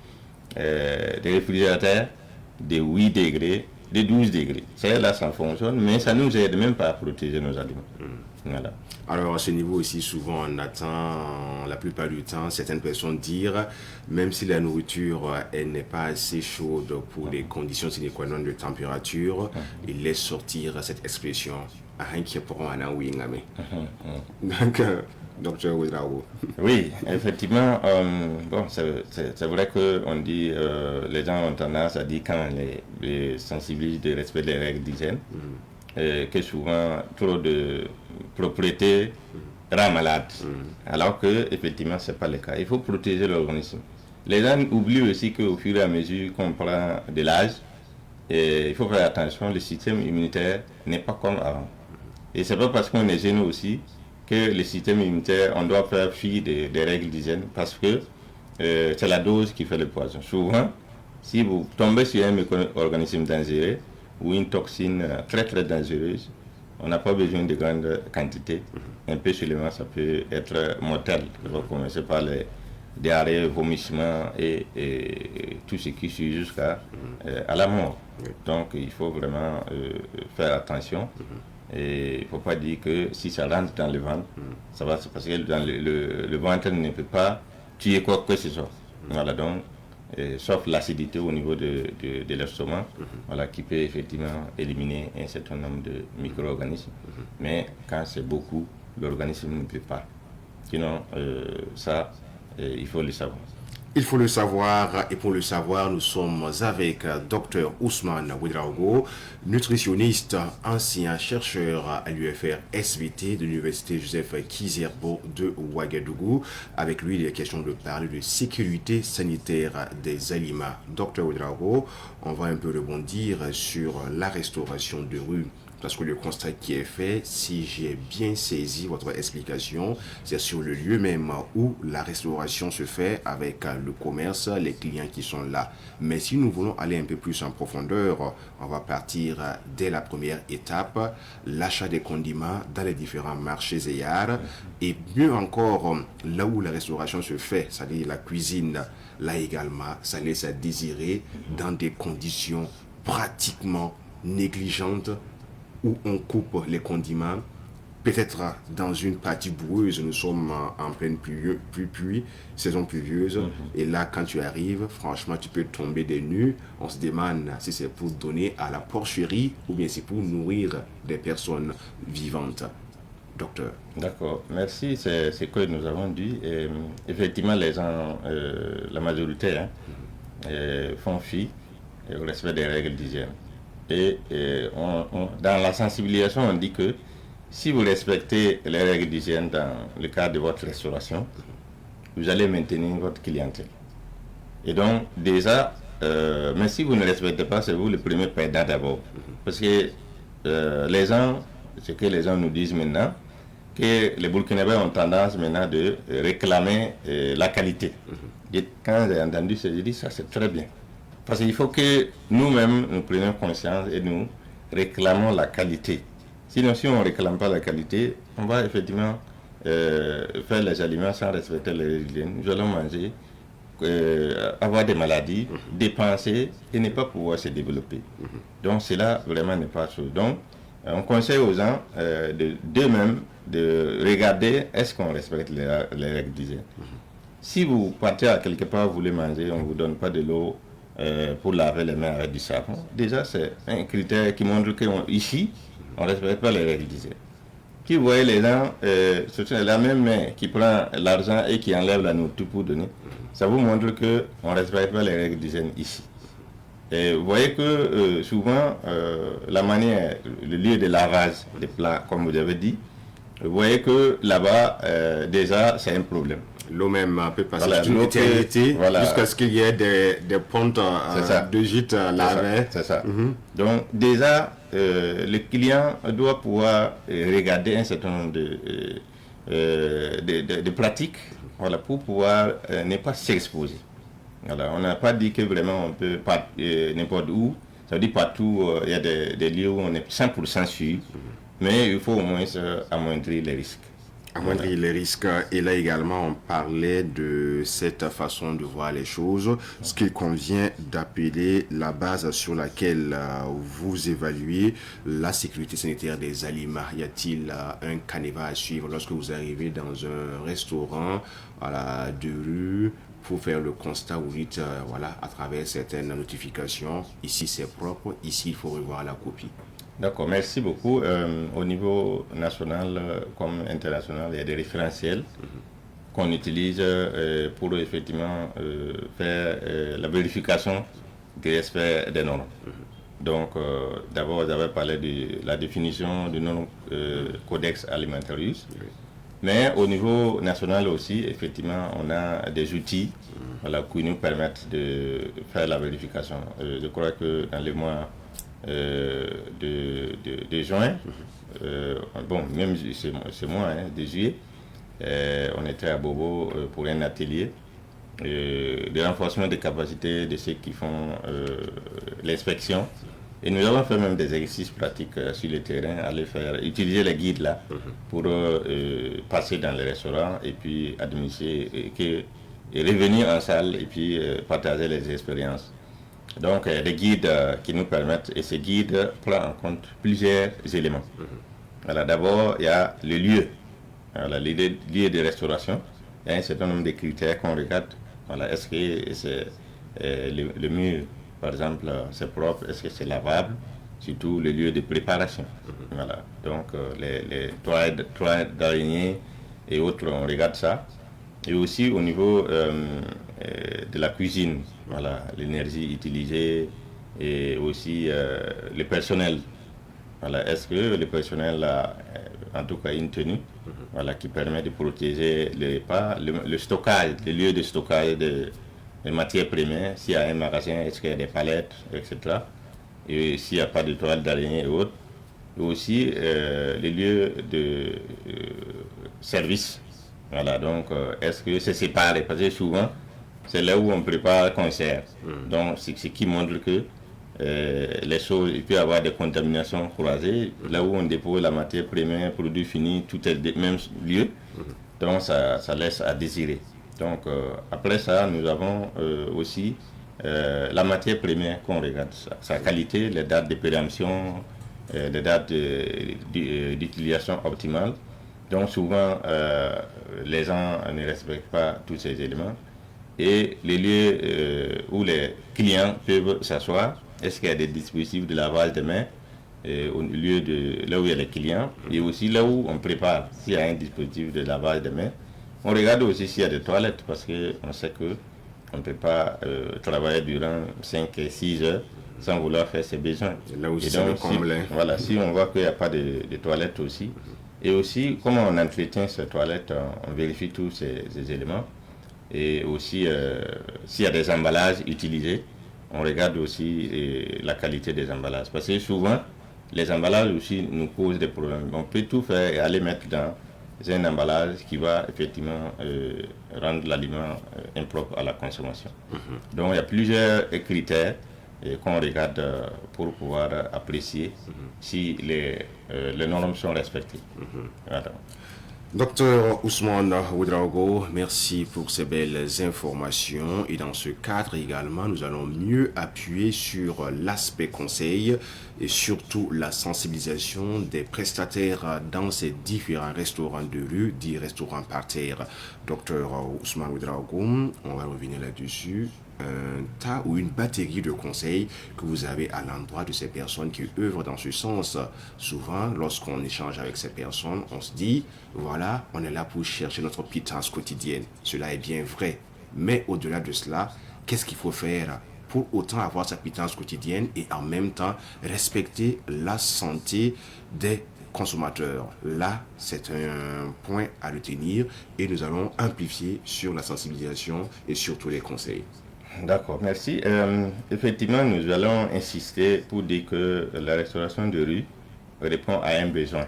des réfrigérateurs de 8 degrés, de 12 degrés. Là, ça fonctionne, mais ça ne nous aide même pas à protéger nos aliments. Voilà. Alors à ce niveau aussi, souvent on attend la plupart du temps certaines personnes dire, même si la nourriture elle n'est pas assez chaude pour les conditions sine qua non de température, ils laissent sortir cette expression. Donc, docteur Ouedraogo. Oui, effectivement, bon, c'est vrai qu'on dit, les gens ont tendance à dire quand les sensibilisent de respect des règles d'hygiène, que souvent trop de propriété rend malade. Alors que effectivement c'est pas le cas. Il faut protéger l'organisme. Les gens oublient aussi qu'au fur et à mesure qu'on prend de l'âge, il faut faire attention, le système immunitaire n'est pas comme avant. Et c'est pas parce qu'on est jeune aussi que le système immunitaire, on doit faire fi des règles d'hygiène parce que c'est la dose qui fait le poison. Souvent, si vous tombez sur un micro-organisme dangereux ou une toxine très très dangereuse, on n'a pas besoin de grandes quantités. Un peu seulement, ça peut être mortel. On va commencer par les diarrhées, vomissements et tout ce qui suit jusqu'à la mort. Donc il faut vraiment faire attention. Et il ne faut pas dire que si ça rentre dans le ventre, ça va se passer. Dans le ventre ne peut pas tuer quoi que ce soit. Voilà, donc, sauf l'acidité au niveau de l'estomac, voilà, qui peut effectivement éliminer un certain nombre de micro-organismes. Mais quand c'est beaucoup, l'organisme ne peut pas. Sinon, ça, il faut le savoir. Il faut le savoir, et pour le savoir, nous sommes avec Dr Ousmane Ouedraogo, nutritionniste, ancien chercheur à l'UFR SVT de l'Université Joseph Kizerbo de Ouagadougou. Avec lui, il est question de parler de sécurité sanitaire des aliments. Dr Ouedraogo, on va un peu rebondir sur la restauration de rue. Parce que le constat qui est fait, si j'ai bien saisi votre explication, c'est sur le lieu même où la restauration se fait avec le commerce, les clients qui sont là. Mais si nous voulons aller un peu plus en profondeur, on va partir dès la première étape, l'achat des condiments dans les différents marchés et arts. Et mieux encore, là où la restauration se fait, c'est-à-dire la cuisine, là également, ça laisse à désirer dans des conditions pratiquement négligentes, où on coupe les condiments, peut-être dans une partie boueuse, nous sommes en pleine pluie, saison pluvieuse, et là quand tu arrives, franchement tu peux tomber des nues. On se demande si c'est pour donner à la porcherie ou bien c'est pour nourrir des personnes vivantes. Docteur. D'accord, merci, c'est ce que nous avons dit. Et, effectivement, les gens, la majorité, font fi au respect des règles d'hygiène. Et dans la sensibilisation, on dit que si vous respectez les règles d'hygiène dans le cadre de votre restauration, vous allez maintenir votre clientèle. Et donc, déjà, mais si vous ne respectez pas, c'est vous le premier perdant d'abord. Parce que les gens, ce que les gens nous disent maintenant, que les Burkinabés ont tendance maintenant de réclamer la qualité. Et quand j'ai entendu ça, j'ai dit ça c'est très bien. Parce qu'il faut que nous-mêmes, nous prenions conscience et nous réclamons la qualité. Sinon, si on ne réclame pas la qualité, on va effectivement faire les aliments sans respecter les règles d'hygiène, nous allons manger, avoir des maladies, dépenser et ne pas pouvoir se développer. Donc cela vraiment n'est pas chose. Donc on conseille aux gens d'eux-mêmes de regarder est-ce qu'on respecte les règles d'hygiène. Si vous partez à quelque part, vous voulez manger, on ne vous donne pas de l'eau pour laver les mains avec du savon. Déjà, c'est un critère qui montre qu'ici, on ne respecte pas les règles d'hygiène. Si vous voyez les gens, c'est la même main qui prend l'argent et qui enlève la nourriture pour donner, ça vous montre qu'on ne respecte pas les règles d'hygiène ici. Et vous voyez que souvent, la manière, le lieu de lavage des plats, comme vous avez dit, vous voyez que là-bas, déjà, c'est un problème. L'eau même peut passer une éternité jusqu'à ce qu'il y ait des pontes de gîte lavées. C'est ça. Donc déjà, le client doit pouvoir regarder un certain nombre de pratiques pour pouvoir ne pas s'exposer. Voilà, on n'a pas dit que vraiment on peut pas n'importe où. Ça veut dire partout, il y a des lieux où on est 100% sûr, mais il faut au moins amoindrir les risques. Amoindrir les risques. Et là également, on parlait de cette façon de voir les choses, ce qu'il convient d'appeler la base sur laquelle vous évaluez la sécurité sanitaire des aliments. Y a-t-il un canevas à suivre lorsque vous arrivez dans un restaurant de rue pour faire le constat, vous dites, à travers certaines notifications, ici c'est propre, ici il faut revoir la copie. D'accord, merci beaucoup. Au niveau national comme international, il y a des référentiels qu'on utilise pour effectivement faire la vérification du respect des normes. Donc, d'abord, vous avez parlé de la définition du codex alimentarius. Mais au niveau national aussi, effectivement, on a des outils qui nous permettent de faire la vérification. Je crois que dans les mois de juin, même c'est moi, de juillet, on était à Bobo pour un atelier de renforcement des capacités de ceux qui font l'inspection. Et nous avons fait même des exercices pratiques sur le terrain, utiliser les guides là pour passer dans les restaurants et puis administrer et revenir en salle et puis partager les expériences. Donc, des guides qui nous permettent, et ces guides prennent en compte plusieurs éléments. Voilà, d'abord, il y a le lieu, le lieu de restauration. Il y a un certain nombre de critères qu'on regarde. Voilà, est-ce que c'est le mur, par exemple, c'est propre, est-ce que c'est lavable, surtout le lieu de préparation. Voilà, donc les toilettes d'araignée et autres, on regarde ça. Et aussi au niveau de la cuisine, l'énergie utilisée et aussi le personnel. Voilà, est-ce que le personnel a en tout cas une tenue qui permet de protéger les repas, le stockage, les lieux de stockage des matières premières, s'il y a un magasin, est-ce qu'il y a des palettes, etc. Et s'il n'y a pas de toiles d'araignée et autres. Et aussi les lieux de service. Voilà, donc est-ce que c'est séparé? Parce que souvent, c'est là où on prépare le concert. Donc, c'est ce qui montre que les choses, il peut y avoir des contaminations croisées. Là où on dépose la matière première, produit fini, tout est le même lieu. Donc, ça laisse à désirer. Donc, après ça, nous avons aussi la matière première qu'on regarde, sa qualité, les dates de péremption, les dates d'utilisation optimale. Donc souvent, les gens ne respectent pas tous ces éléments. Et les lieux où les clients peuvent s'asseoir, est-ce qu'il y a des dispositifs de lavage de mains au lieu de là où il y a les clients, et aussi là où on prépare, s'il y a un dispositif de lavage de mains. On regarde aussi s'il y a des toilettes, parce qu'on sait qu'on ne peut pas travailler durant 5 et 6 heures sans vouloir faire ses besoins. Là aussi, c'est le comble. Si on voit qu'il n'y a pas de toilettes aussi. Et aussi, comment on entretient ces toilettes, on vérifie tous ces éléments. Et aussi, s'il y a des emballages utilisés, on regarde aussi la qualité des emballages. Parce que souvent, les emballages aussi nous posent des problèmes. On peut tout faire et aller mettre dans un emballage qui va effectivement rendre l'aliment impropre à la consommation. Donc, il y a plusieurs critères qu'on regarde pour pouvoir apprécier si les normes sont respectées. Voilà. Docteur Ousmane Ouedraogo, merci pour ces belles informations. Et dans ce cadre également, nous allons mieux appuyer sur l'aspect conseil et surtout la sensibilisation des prestataires dans ces différents restaurants de rue, dits restaurants par terre. Docteur Ousmane Ouedraogo, on va revenir là-dessus. Un tas ou une batterie de conseils que vous avez à l'endroit de ces personnes qui œuvrent dans ce sens. Souvent, lorsqu'on échange avec ces personnes, on se dit, voilà, on est là pour chercher notre pitance quotidienne. Cela est bien vrai. Mais au-delà de cela, qu'est-ce qu'il faut faire pour autant avoir sa pitance quotidienne et en même temps respecter la santé des consommateurs? Là, c'est un point à retenir et nous allons amplifier sur la sensibilisation et surtout les conseils. D'accord, merci. Effectivement, nous allons insister pour dire que la restauration de rue répond à un besoin.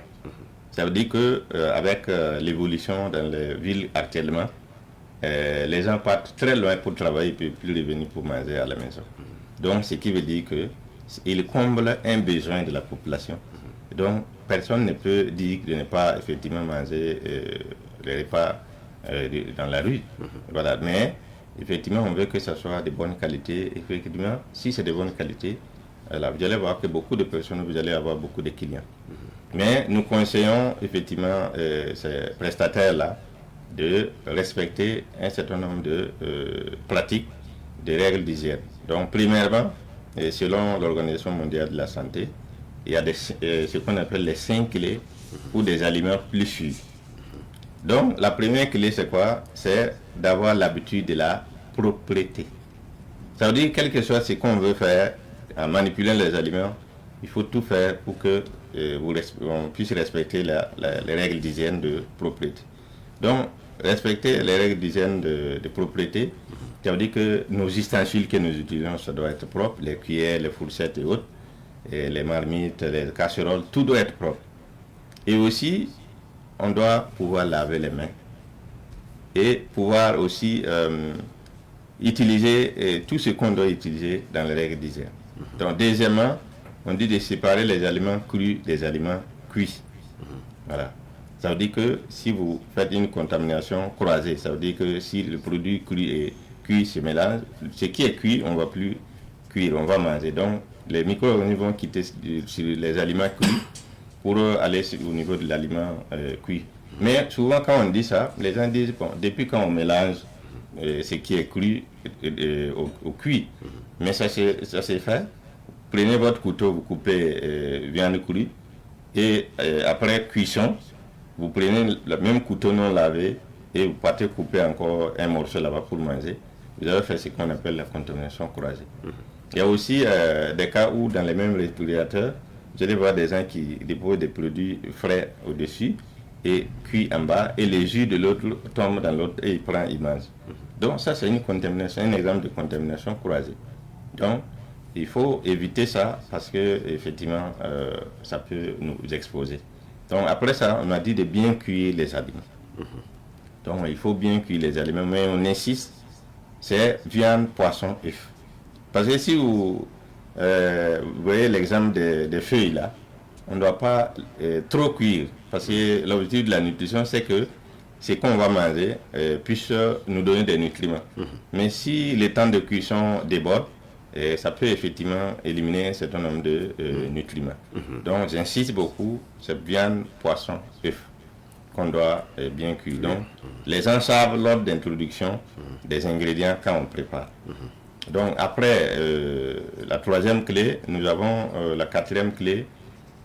Ça veut dire que avec l'évolution dans les villes actuellement, les gens partent très loin pour travailler et ne peuvent plus revenir pour manger à la maison. Donc, ce qui veut dire qu'il comble un besoin de la population. Donc, personne ne peut dire de ne pas effectivement manger les repas dans la rue. Voilà, mais effectivement, on veut que ça soit de bonne qualité. Effectivement, si c'est de bonne qualité, là, vous allez voir que beaucoup de personnes, vous allez avoir beaucoup de clients. Mais nous conseillons effectivement ces prestataires-là de respecter un certain nombre de pratiques, de règles d'hygiène. Donc, premièrement, selon l'Organisation mondiale de la santé, il y a ce qu'on appelle les 5 clés pour des aliments plus sûrs. Donc, la première clé, c'est quoi? C'est d'avoir l'habitude de la propreté. Ça veut dire, quel que soit ce qu'on veut faire en manipulant les aliments, il faut tout faire pour que on puisse respecter les règles d'hygiène de propreté. Donc, respecter les règles d'hygiène de propreté, ça veut dire que nos ustensiles que nous utilisons, ça doit être propre, les cuillères, les fourchettes et autres, et les marmites, les casseroles, tout doit être propre. Et aussi, on doit pouvoir laver les mains et pouvoir aussi utiliser tout ce qu'on doit utiliser dans les règles d'hygiène. Donc, deuxièmement, on dit de séparer les aliments crus des aliments cuits. Voilà. Ça veut dire que si vous faites une contamination croisée, ça veut dire que si le produit cru et cuit se mélangent, ce qui est cuit, on ne va plus cuire, on va manger. Donc, les micro-organismes vont quitter sur les aliments cuits pour aller au niveau de l'aliment cuit. Mais souvent, quand on dit ça, les gens disent, bon, depuis quand on mélange ce qui est cru au cuit, mais ça c'est fait. Prenez votre couteau, vous coupez viande crue, et après cuisson, vous prenez le même couteau non lavé, et vous partez couper encore un morceau là-bas pour manger. Vous avez fait ce qu'on appelle la contamination croisée. Il y a aussi des cas où, dans les mêmes réfrigérateurs, vous allez voir des gens qui déposent des produits frais au-dessus et cuits en bas, et les jus de l'autre tombent dans l'autre et il mange. Donc ça, c'est une contamination, un exemple de contamination croisée. Donc, il faut éviter ça parce que effectivement, ça peut nous exposer. Donc après ça, on a dit de bien cuire les aliments. Donc il faut bien cuire les aliments, mais on insiste, c'est viande, poisson, œuf. Parce que si vous voyez l'exemple des feuilles là, on ne doit pas trop cuire. Parce que l'objectif de la nutrition, c'est que ce qu'on va manger puisse nous donner des nutriments. Mais si le temps de cuisson déborde, ça peut effectivement éliminer un certain nombre de nutriments. Donc j'insiste beaucoup, c'est viande, poisson, œuf qu'on doit bien cuire. Donc les gens savent lors d'introduction des ingrédients quand on prépare. Donc après la troisième clé, nous avons la quatrième clé,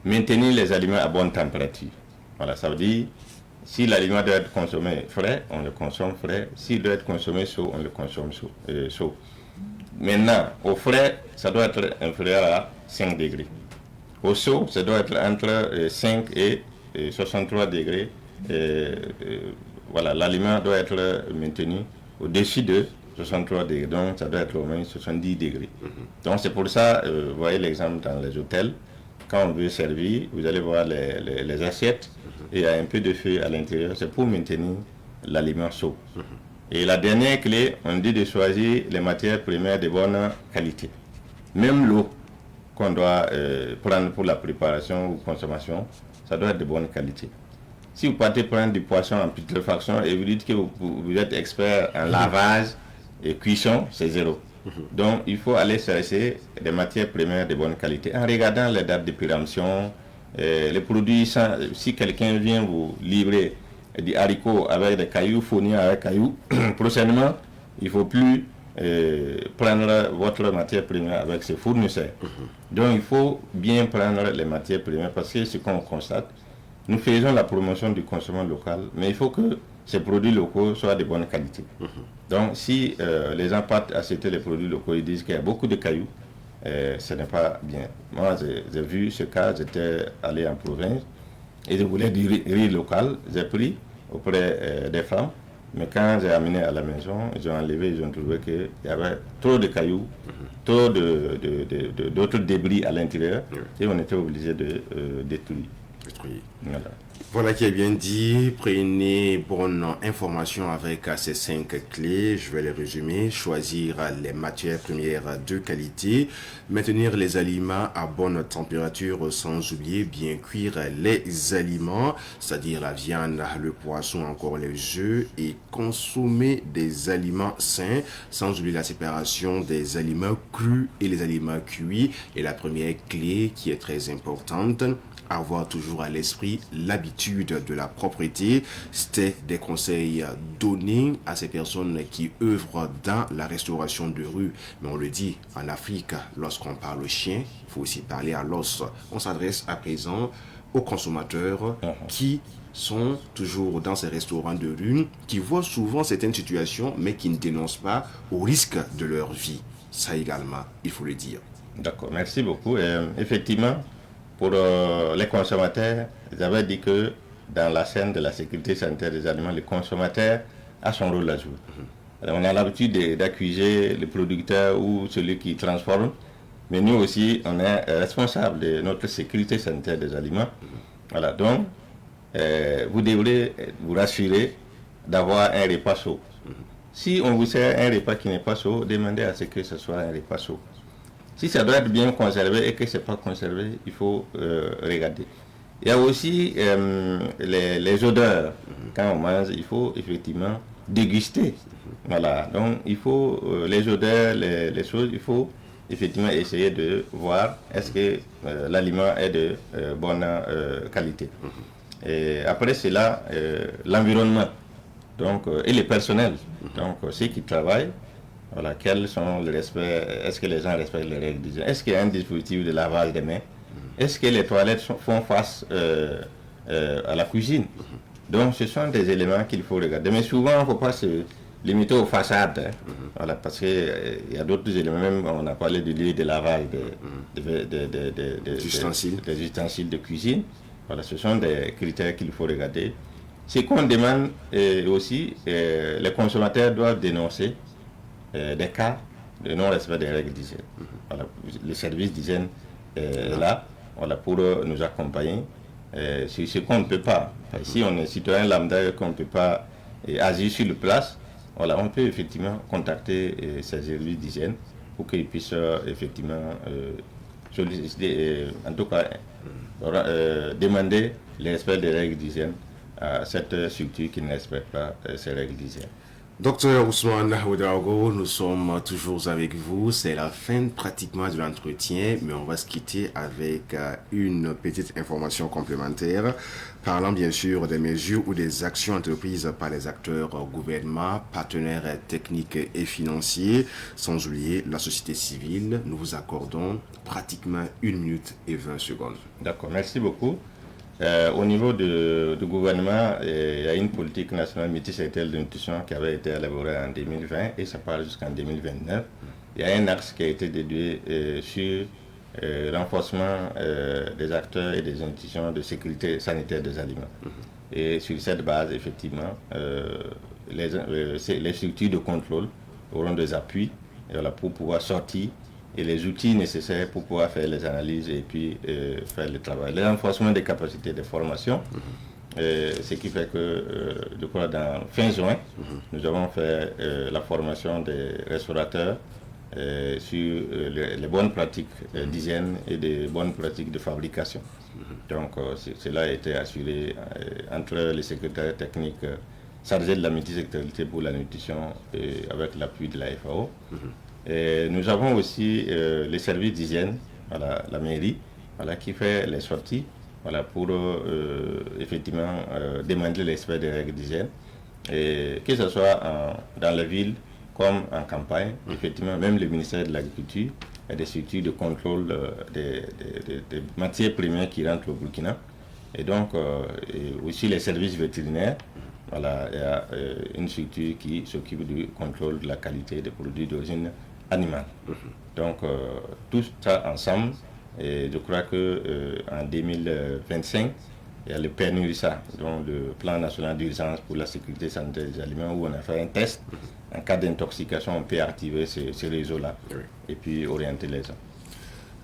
maintenir les aliments à bonne température. Voilà, ça veut dire, si l'aliment doit être consommé frais, on le consomme frais. S'il doit être consommé chaud, on le consomme chaud. Maintenant, au frais, ça doit être inférieur à 5 degrés. Au chaud, ça doit être entre 5 et 63 degrés. Voilà, l'aliment doit être maintenu au-dessus de 63 degrés. Donc, ça doit être au moins 70 degrés. Donc, c'est pour ça, vous voyez l'exemple dans les hôtels. Quand on veut servir, vous allez voir les assiettes et il y a un peu de feu à l'intérieur. C'est pour maintenir l'aliment chaud. Et la dernière clé, on dit de choisir les matières premières de bonne qualité. Même l'eau qu'on doit prendre pour la préparation ou consommation, ça doit être de bonne qualité. Si vous partez prendre du poisson en putréfaction et vous dites que vous êtes expert en lavage et cuisson, c'est zéro. Donc, il faut aller chercher des matières premières de bonne qualité en regardant les dates de péremption, les produits. Si quelqu'un vient vous livrer des haricots avec des cailloux, fournis avec cailloux, prochainement, il ne faut plus prendre votre matière première avec ses fournisseurs. Donc, il faut bien prendre les matières premières parce que ce qu'on constate, nous faisons la promotion du consommation local, mais il faut que ces produits locaux soient de bonne qualité. Donc, si les gens partent acheter les produits locaux, ils disent qu'il y a beaucoup de cailloux, ce n'est pas bien. Moi, j'ai vu ce cas, j'étais allé en province et je voulais du riz local, j'ai pris auprès des femmes, mais quand j'ai amené à la maison, ils ont enlevé, ils ont trouvé qu'il y avait trop de cailloux, trop d'autres débris à l'intérieur, et on était obligé de détruire. Voilà qui est bien dit. Prenez bonne information avec ces 5 clés. Je vais les résumer. Choisir les matières premières de qualité, maintenir les aliments à bonne température sans oublier bien cuire les aliments, c'est-à-dire la viande, le poisson, encore les œufs, et consommer des aliments sains sans oublier la séparation des aliments crus et les aliments cuits. Et la première clé qui est très importante, avoir toujours à l'esprit l'habitude de la propreté. C'était des conseils donnés à ces personnes qui œuvrent dans la restauration de rue. Mais on le dit, en Afrique, lorsqu'on parle au chien, il faut aussi parler à l'os. On s'adresse à présent aux consommateurs qui sont toujours dans ces restaurants de rue, qui voient souvent certaines situations, mais qui ne dénoncent pas au risque de leur vie. Ça également, il faut le dire. D'accord, merci beaucoup. Effectivement, pour les consommateurs, j'avais dit que dans la chaîne de la sécurité sanitaire des aliments, le consommateur a son rôle à jouer. Alors, on a l'habitude d'accuser le producteur ou celui qui transforme, mais nous aussi, on est responsable de notre sécurité sanitaire des aliments. Voilà, donc, vous devrez vous rassurer d'avoir un repas chaud. Si on vous sert un repas qui n'est pas chaud, demandez à ce que ce soit un repas chaud. Si ça doit être bien conservé et que ce n'est pas conservé, il faut regarder. Il y a aussi les odeurs. Quand on mange, il faut effectivement déguster. Voilà. Donc, il faut les odeurs, les choses, il faut effectivement essayer de voir est-ce que l'aliment est de bonne qualité. Et après cela, l'environnement. Donc, et le personnel. Donc, ceux qui travaillent. Voilà, quels sont les respects, est-ce que les gens respectent les règles d'hygiène? Est-ce qu'il y a un dispositif de lavage des mains? Est-ce que les toilettes font face à la cuisine? Donc ce sont des éléments qu'il faut regarder. Mais souvent, il ne faut pas se limiter aux façades. Voilà, parce qu'il y a d'autres éléments, même on a parlé du lieu de lavage des ustensiles de cuisine. Voilà, ce sont des critères qu'il faut regarder. Ce qu'on demande aussi, les consommateurs doivent dénoncer des cas de non-respect des règles d'hygiène. Voilà, le service d'hygiène est là, voilà, pour nous accompagner. C'est ce qu'on ne peut pas. Enfin, si on est citoyen lambda et qu'on ne peut pas agir sur le place, voilà, on peut effectivement contacter ces services d'hygiène pour qu'ils puissent effectivement solliciter, en tout cas demander le respect des règles d'hygiène à cette structure qui ne respecte pas ces règles d'hygiène. Docteur Ousmane Ouedraogo, nous sommes toujours avec vous. C'est la fin pratiquement de l'entretien, mais on va se quitter avec une petite information complémentaire, parlant bien sûr des mesures ou des actions entreprises par les acteurs gouvernement, partenaires techniques et financiers, sans oublier la société civile. Nous vous accordons pratiquement 1 minute et 20 secondes. D'accord, merci beaucoup. Au niveau du gouvernement, il y a une politique nationale multisectorielle de nutrition qui avait été élaborée en 2020 et ça part jusqu'en 2029. Il y a un axe qui a été dédié sur le renforcement des acteurs et des institutions de sécurité sanitaire des aliments. Et sur cette base, effectivement, les structures de contrôle auront des appuis voilà, pour pouvoir sortir et les outils nécessaires pour pouvoir faire les analyses et puis faire le travail. Le renforcement des capacités de formation, ce qui fait que, je crois, dans fin juin, nous avons fait la formation des restaurateurs sur les bonnes pratiques d'hygiène et des bonnes pratiques de fabrication. Donc cela a été assuré entre les secrétaires techniques chargés de la multisectorialité pour la nutrition et avec l'appui de la FAO. Et nous avons aussi les services d'hygiène, voilà, la mairie, voilà, qui fait les sorties, voilà, pour effectivement demander les respect des règles d'hygiène, et que ce soit dans la ville comme en campagne. Effectivement, même le ministère de l'Agriculture a des structures de contrôle des matières premières qui rentrent au Burkina, et donc et aussi les services vétérinaires. Voilà, il y a une structure qui s'occupe du contrôle de la qualité des produits d'origine animale. Donc tout ça ensemble, et je crois qu'en 2025, il y a le PNURISA, donc le Plan national d'urgence pour la sécurité sanitaire des aliments, où on a fait un test. En cas d'intoxication, on peut activer ces réseaux-là et puis orienter les gens.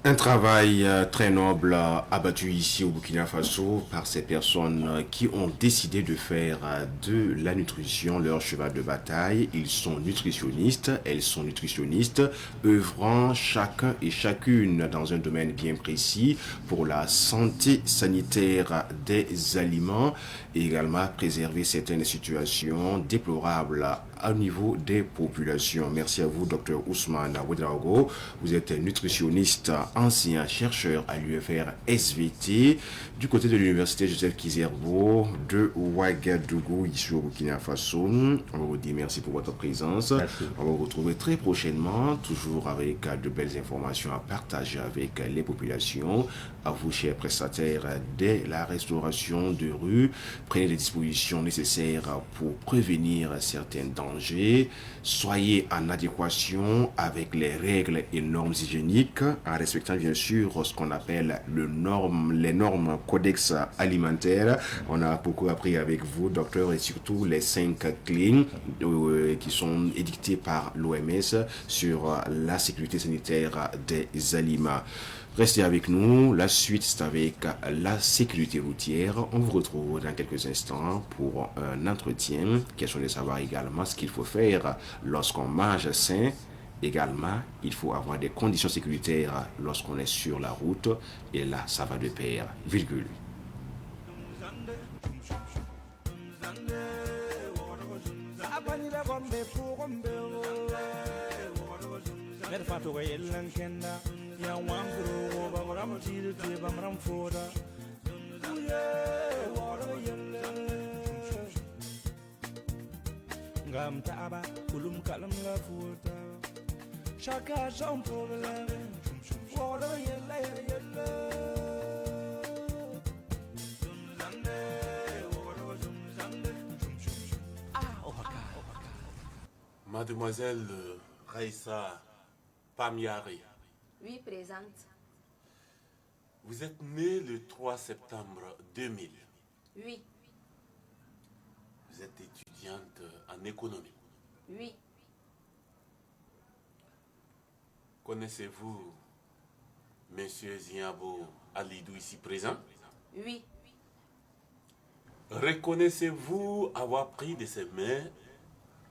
Un travail très noble abattu ici au Burkina Faso par ces personnes qui ont décidé de faire de la nutrition leur cheval de bataille. Ils sont nutritionnistes, elles sont nutritionnistes, œuvrant chacun et chacune dans un domaine bien précis pour la santé sanitaire des aliments et également préserver certaines situations déplorables au niveau des populations. Merci à vous, Dr Ousmane Ouedraogo. Vous êtes nutritionniste, ancien chercheur à l'UFR SVT du côté de l'université Joseph Kizerbo de Ouagadougou, ici au Burkina Faso. On vous dit merci pour votre présence. Merci. On va vous retrouver très prochainement, toujours avec de belles informations à partager avec les populations. À vous, chers prestataires de la restauration de rue, prenez les dispositions nécessaires pour prévenir certains dangers. Soyez en adéquation avec les règles et normes hygiéniques, en respectant bien sûr ce qu'on appelle les normes codex alimentaires. On a beaucoup appris avec vous, docteur, et surtout les 5 clés qui sont édictées par l'OMS sur la sécurité sanitaire des aliments. Restez avec nous, la suite c'est avec la sécurité routière. On vous retrouve dans quelques instants pour un entretien. Question de savoir également ce qu'il faut faire lorsqu'on mange sain. Également, il faut avoir des conditions sécuritaires lorsqu'on est sur la route. Et là, ça va de pair, virgule. Ya wangro ba ram tiru te bam ram foda uye waro yelle ngam taaba kulum kalam la foda chaka son problème waro yelle yelle Mademoiselle Raissa Pamiari. Oui, présente. Vous êtes née le 3 septembre 2000. Oui. Vous êtes étudiante en économie. Oui. Connaissez-vous Monsieur Ziabo Alidou ici présent? Oui. Reconnaissez-vous avoir pris de ses mains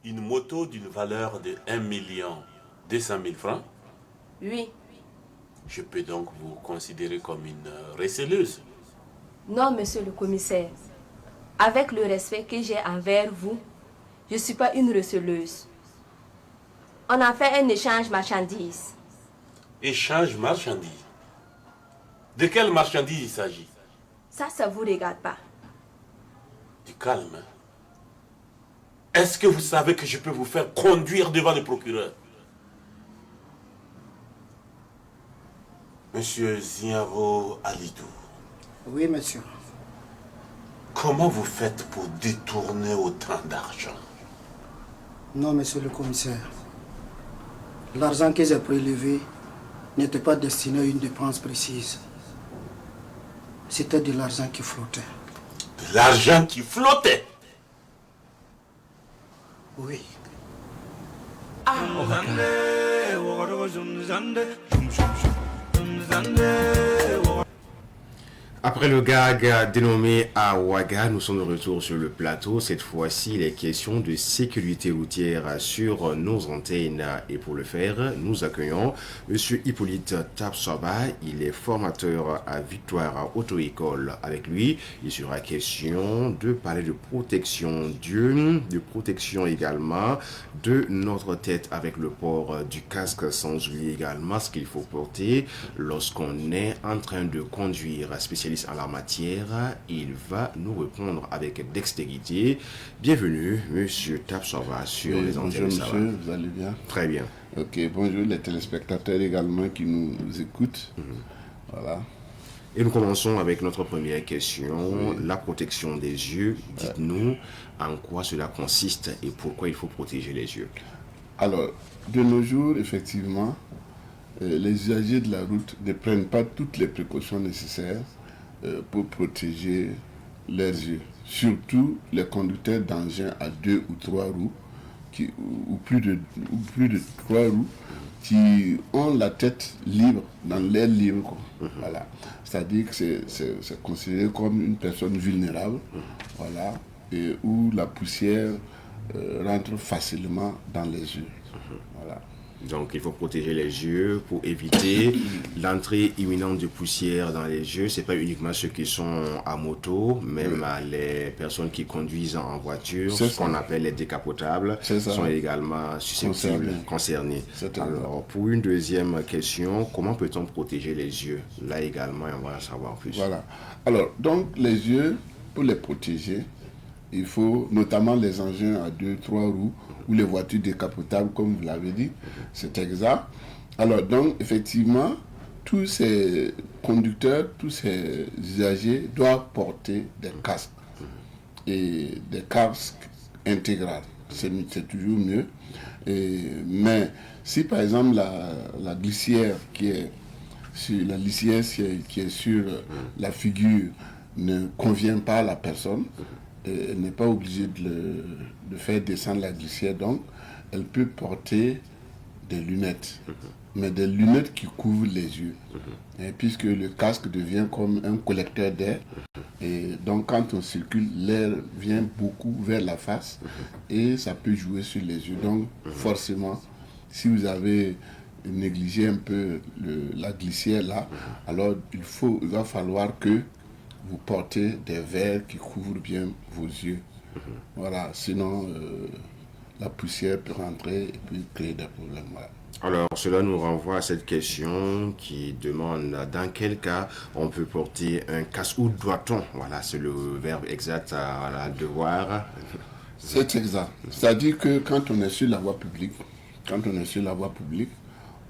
une moto d'une valeur de 1 200 000 francs? Oui. Je peux donc vous considérer comme une receleuse? Non, monsieur le commissaire. Avec le respect que j'ai envers vous, je ne suis pas une receleuse. On a fait un échange marchandises. Échange marchandises? De quelle marchandise il s'agit? Ça ne vous regarde pas. Du calme. Hein? Est-ce que vous savez que je peux vous faire conduire devant le procureur? Monsieur Ziavo Alidou. Oui, monsieur. Comment vous faites pour détourner autant d'argent? Non, monsieur le commissaire. L'argent que j'ai prélevé n'était pas destiné à une dépense précise. C'était de l'argent qui flottait. De l'argent qui flottait? Oui. Après le gag dénommé Awaga, nous sommes de retour sur le plateau. Cette fois-ci, les questions de sécurité routière sur nos antennes. Et pour le faire, nous accueillons M. Hippolyte Tapsoba. Il est formateur à Victoire Auto-École. Avec lui, il sera question de parler de protection d'yeux, de protection également de notre tête avec le port du casque, sans oublier également ce qu'il faut porter lorsqu'on est en train de conduire. Spécialiste en la matière, il va nous répondre avec dextérité. Bienvenue, Monsieur Tapsoba, sur les antennes. Bonjour monsieur, vous allez bien? Très bien. Ok, bonjour les téléspectateurs également qui nous écoutent. Voilà. Et nous commençons avec notre première question, la protection des yeux. Dites-nous en quoi cela consiste et pourquoi il faut protéger les yeux. Alors, de nos jours, effectivement, les usagers de la route ne prennent pas toutes les précautions nécessaires pour protéger leurs yeux. Surtout les conducteurs d'engins à 2 ou 3 roues, ou plus de 3 roues, qui ont la tête libre, dans l'air libre. Quoi. Voilà. C'est-à-dire que c'est considéré comme une personne vulnérable, voilà, et où la poussière rentre facilement dans les yeux. Voilà. Donc il faut protéger les yeux pour éviter l'entrée imminente de poussière dans les yeux. Ce n'est pas uniquement ceux qui sont à moto, même les personnes qui conduisent en voiture, ce qu'on appelle les décapotables, sont également susceptibles, concernés. Alors pour une deuxième question, comment peut-on protéger les yeux? Là également, on va en savoir plus. Voilà. Alors donc les yeux, pour les protéger, il faut notamment les engins à 2, 3 roues ou les voitures décapotables, comme vous l'avez dit, c'est exact. Alors donc, effectivement, tous ces conducteurs, tous ces usagers doivent porter des casques et des casques intégrales. C'est toujours mieux. Mais si par exemple la glissière qui est sur la figure ne convient pas à la personne, elle n'est pas obligée de faire descendre la glissière, donc elle peut porter des lunettes, mais des lunettes qui couvrent les yeux, et puisque le casque devient comme un collecteur d'air, et donc quand on circule, l'air vient beaucoup vers la face, et ça peut jouer sur les yeux. Donc forcément, si vous avez négligé un peu la glissière là, alors il va falloir que vous portez des verres qui couvrent bien vos yeux. Voilà, sinon la poussière peut rentrer et peut créer des problèmes. Voilà. Alors, cela nous renvoie à cette question qui demande dans quel cas on peut porter un casque ou doit-on? Voilà, c'est le verbe exact à devoir. C'est exact. C'est-à-dire que quand on est sur la voie publique,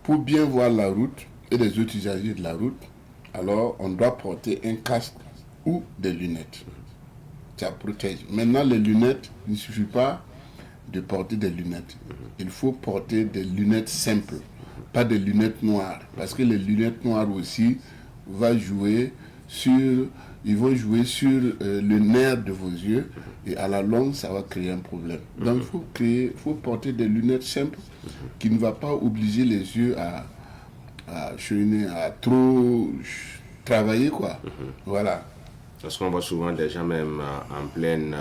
pour bien voir la route et les autres usagers de la route, alors on doit porter un casque ou des lunettes. Ça protège. Maintenant, les lunettes, il ne suffit pas de porter des lunettes. Il faut porter des lunettes simples, pas des lunettes noires. Parce que les lunettes noires aussi vont jouer sur le nerf de vos yeux et à la longue, ça va créer un problème. Donc, il faut porter des lunettes simples qui ne vont pas obliger les yeux à trop travailler, quoi. Voilà. Parce qu'on voit souvent des gens même en pleine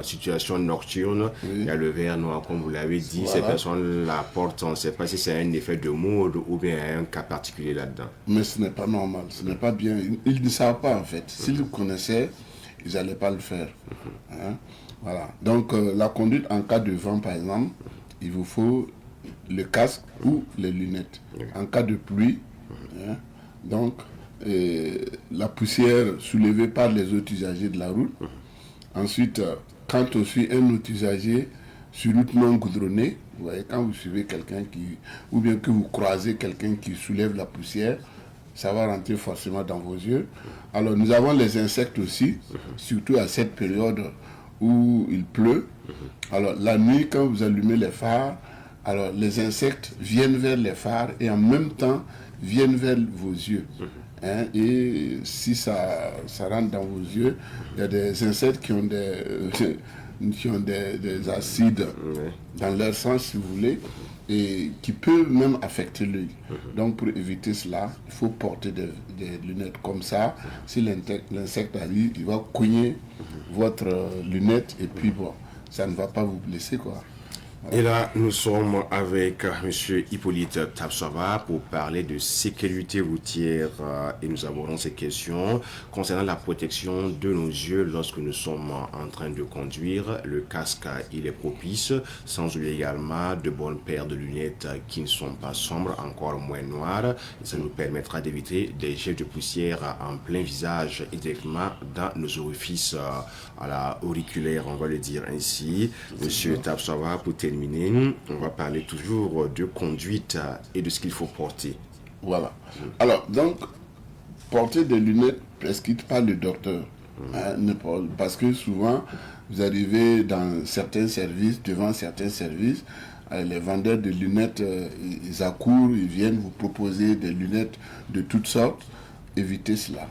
situation nocturne, il y a le verre noir, comme vous l'avez dit, voilà. Ces personnes la portent, on ne sait pas si c'est un effet de mode ou bien un cas particulier là-dedans. Mais ce n'est pas normal, ce n'est pas bien. Ils ne savent pas en fait. S'ils connaissaient, ils n'allaient pas le faire. Hein? Voilà. Donc la conduite en cas de vent, par exemple, il vous faut le casque ou les lunettes. En cas de pluie, hein? Donc la poussière soulevée par les autres usagers de la route. Ensuite, quand on suit un autre usager sur route non goudronnée, vous voyez, quand vous suivez quelqu'un ou bien que vous croisez quelqu'un qui soulève la poussière, ça va rentrer forcément dans vos yeux. Alors nous avons les insectes aussi, surtout à cette période où il pleut. Alors la nuit, quand vous allumez les phares, alors les insectes viennent vers les phares et en même temps viennent vers vos yeux. Hein, et si ça rentre dans vos yeux, il y a des insectes qui ont qui ont des acides dans leur sang, si vous voulez, et qui peuvent même affecter l'œil. Donc pour éviter cela, il faut porter des lunettes comme ça. Si l'insecte arrive, il va cogner votre lunette et puis bon, ça ne va pas vous blesser, quoi. Et là, nous sommes avec M. Hippolyte Tapsoba pour parler de sécurité routière et nous abordons ces questions concernant la protection de nos yeux lorsque nous sommes en train de conduire. Le casque, il est propice, sans oublier également de bonnes paires de lunettes qui ne sont pas sombres, encore moins noires. Et ça nous permettra d'éviter des jets de poussière en plein visage et directement dans nos orifices à la auriculaire, on va le dire ainsi. M. Tapsoba, pour terminer, on va parler toujours de conduite et de ce qu'il faut porter. Voilà. Alors, donc, porter des lunettes prescrites par le docteur. Parce que souvent, vous arrivez dans certains services, devant certains services, les vendeurs de lunettes, ils accourent, ils viennent vous proposer des lunettes de toutes sortes. Évitez cela.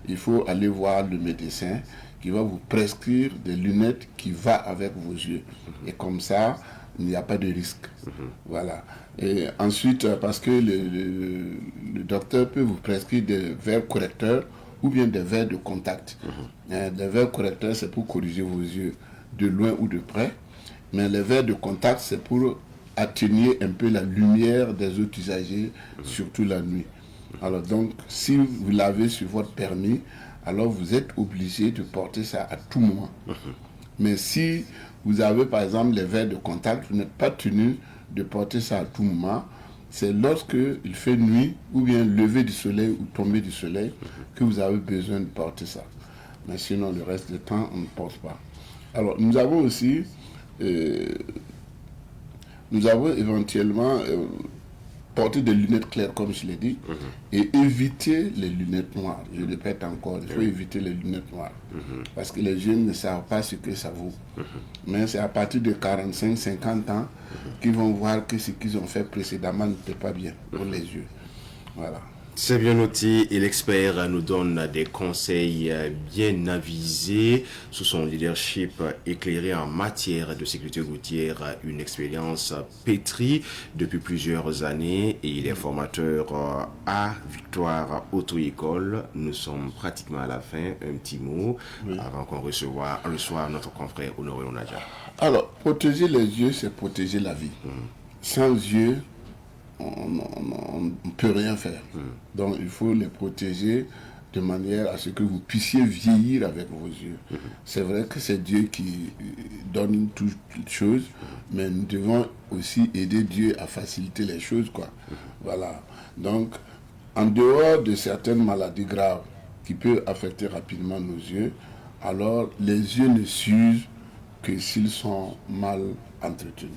Il faut aller voir le médecin qui va vous prescrire des lunettes qui vont avec vos yeux. Et comme ça, il n'y a pas de risque. Voilà. Et ensuite, parce que le docteur peut vous prescrire des verres correcteurs ou bien des verres de contact. Des verres correcteurs, c'est pour corriger vos yeux de loin ou de près. Mais les verres de contact, c'est pour atténuer un peu la lumière des autres usagers, surtout la nuit. Alors donc, si vous l'avez sur votre permis, alors vous êtes obligé de porter ça à tout moment. Mais si vous avez par exemple les verres de contact, vous n'êtes pas tenu de porter ça à tout moment. C'est lorsque il fait nuit ou bien lever du soleil ou tomber du soleil que vous avez besoin de porter ça. Mais sinon, le reste du temps, on ne porte pas. Alors, nous avons aussi, éventuellement porter des lunettes claires, comme je l'ai dit, et éviter les lunettes noires. Je répète encore, il faut éviter les lunettes noires. Parce que les jeunes ne savent pas ce que ça vaut. Mais c'est à partir de 45-50 ans qu'ils vont voir que ce qu'ils ont fait précédemment n'était pas bien pour les yeux. Voilà. C'est bien noté et l'expert nous donne des conseils bien avisés sous son leadership éclairé en matière de sécurité routière, une expérience pétrie depuis plusieurs années et il est formateur à Victoire Auto-École. Nous sommes pratiquement à la fin, un petit mot avant qu'on reçoive notre confrère Honoré Onaja. Alors, protéger les yeux, c'est protéger la vie. Sans yeux, on ne peut rien faire. Donc il faut les protéger de manière à ce que vous puissiez vieillir avec vos yeux. C'est vrai que c'est Dieu qui donne toutes choses, mais nous devons aussi aider Dieu à faciliter les choses, quoi. Voilà. Donc, en dehors de certaines maladies graves qui peuvent affecter rapidement nos yeux, alors les yeux ne s'usent que s'ils sont mal entretenus.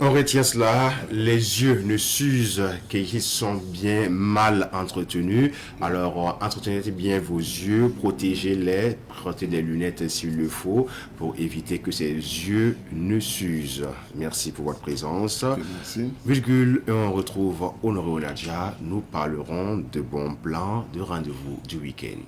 On retient cela, les yeux ne s'usent qu'ils sont bien mal entretenus. Alors, entretenez bien vos yeux, protégez-les, portez des lunettes s'il le faut pour éviter que ces yeux ne s'usent. Merci pour votre présence. Merci. Virgule, et on retrouve Honoré Onaja. Nous parlerons de bons plans de rendez-vous du week-end.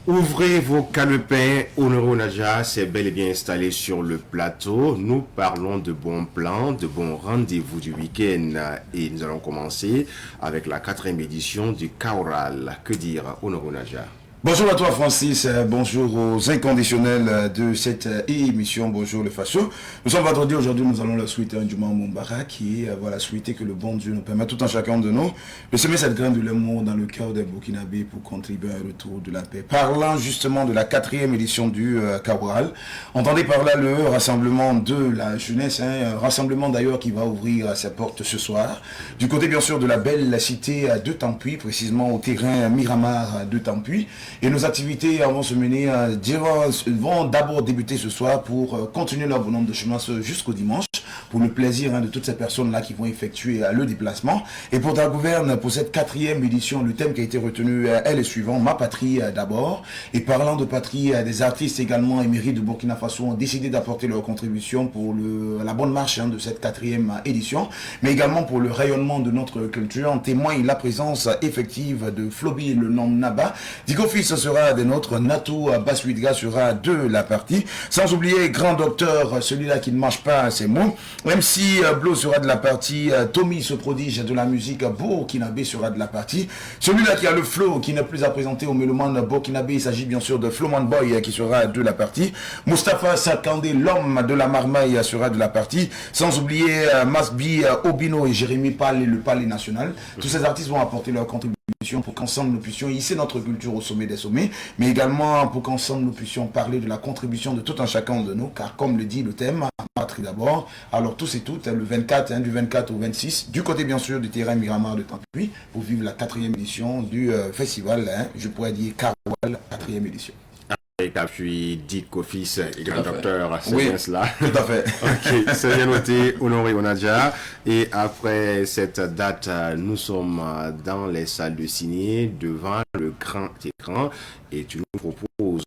Ouvrez vos calepins, Honoré Onaja s'est bel et bien installé sur le plateau. Nous parlons de bons plans, de bons rendez-vous du week-end et nous allons commencer avec la 4e édition du Kaural. Que dire, Honoré Onaja? Bonjour à toi Francis, bonjour aux inconditionnels de cette émission, bonjour le Facho. Nous sommes vendredi, aujourd'hui nous allons leur souhaiter un Juma Moubarak et voilà, souhaiter que le bon Dieu nous permette tout un chacun de nous de semer cette graine de l'amour dans le cœur des Burkinabés pour contribuer à un retour de la paix. Parlant justement de la 4e édition du Kawaral, entendez par là le rassemblement de la jeunesse, un rassemblement d'ailleurs qui va ouvrir ses portes ce soir, du côté bien sûr de la belle cité de Tampuy, précisément au terrain Miramar de Tampuy. Et nos activités vont se mener, vont d'abord débuter ce soir pour continuer leur bonhomme de chemin jusqu'au dimanche, pour le plaisir de toutes ces personnes-là qui vont effectuer le déplacement. Et pour ta gouverne, pour cette 4e édition, le thème qui a été retenu est le suivant, Ma patrie d'abord. Et parlant de patrie, des artistes également émérites de Burkina Faso ont décidé d'apporter leur contribution pour la bonne marche de cette 4e édition, mais également pour le rayonnement de notre culture. En témoigne la présence effective de Flobi, le nom Naba. Digo Fils sera des nôtres, Natou Baswidga sera de la partie. Sans oublier Grand Docteur, celui-là qui ne marche pas ses mots. MC Blo sera de la partie. Tommy, ce prodige de la musique burkinabé, sera de la partie. Celui-là qui a le flow, qui n'est plus à présenter au mélomane burkinabé, il s'agit bien sûr de Flowman Boy qui sera de la partie. Mustapha Sakandé, l'homme de la marmaille, sera de la partie. Sans oublier Masbi Obino et Jérémy Pal et le Palais National. Tous ces artistes vont apporter leur contribution pour qu'ensemble nous puissions hisser notre culture au sommet des sommets, mais également pour qu'ensemble nous puissions parler de la contribution de tout un chacun de nous, car comme le dit le thème, patrie d'abord, alors tous et toutes, le 24, du 24 au 26, du côté bien sûr du terrain Miramar de Tampuy, pour vivre la 4e édition du festival, je pourrais dire Karoual, 4e édition. Et puis dit qu'office et grand docteur, c'est oui, bien cela. Tout à fait. Ok, c'est bien noté, Honoré Onadia. Et après cette date, nous sommes dans les salles de ciné, devant le grand écran, et tu nous proposes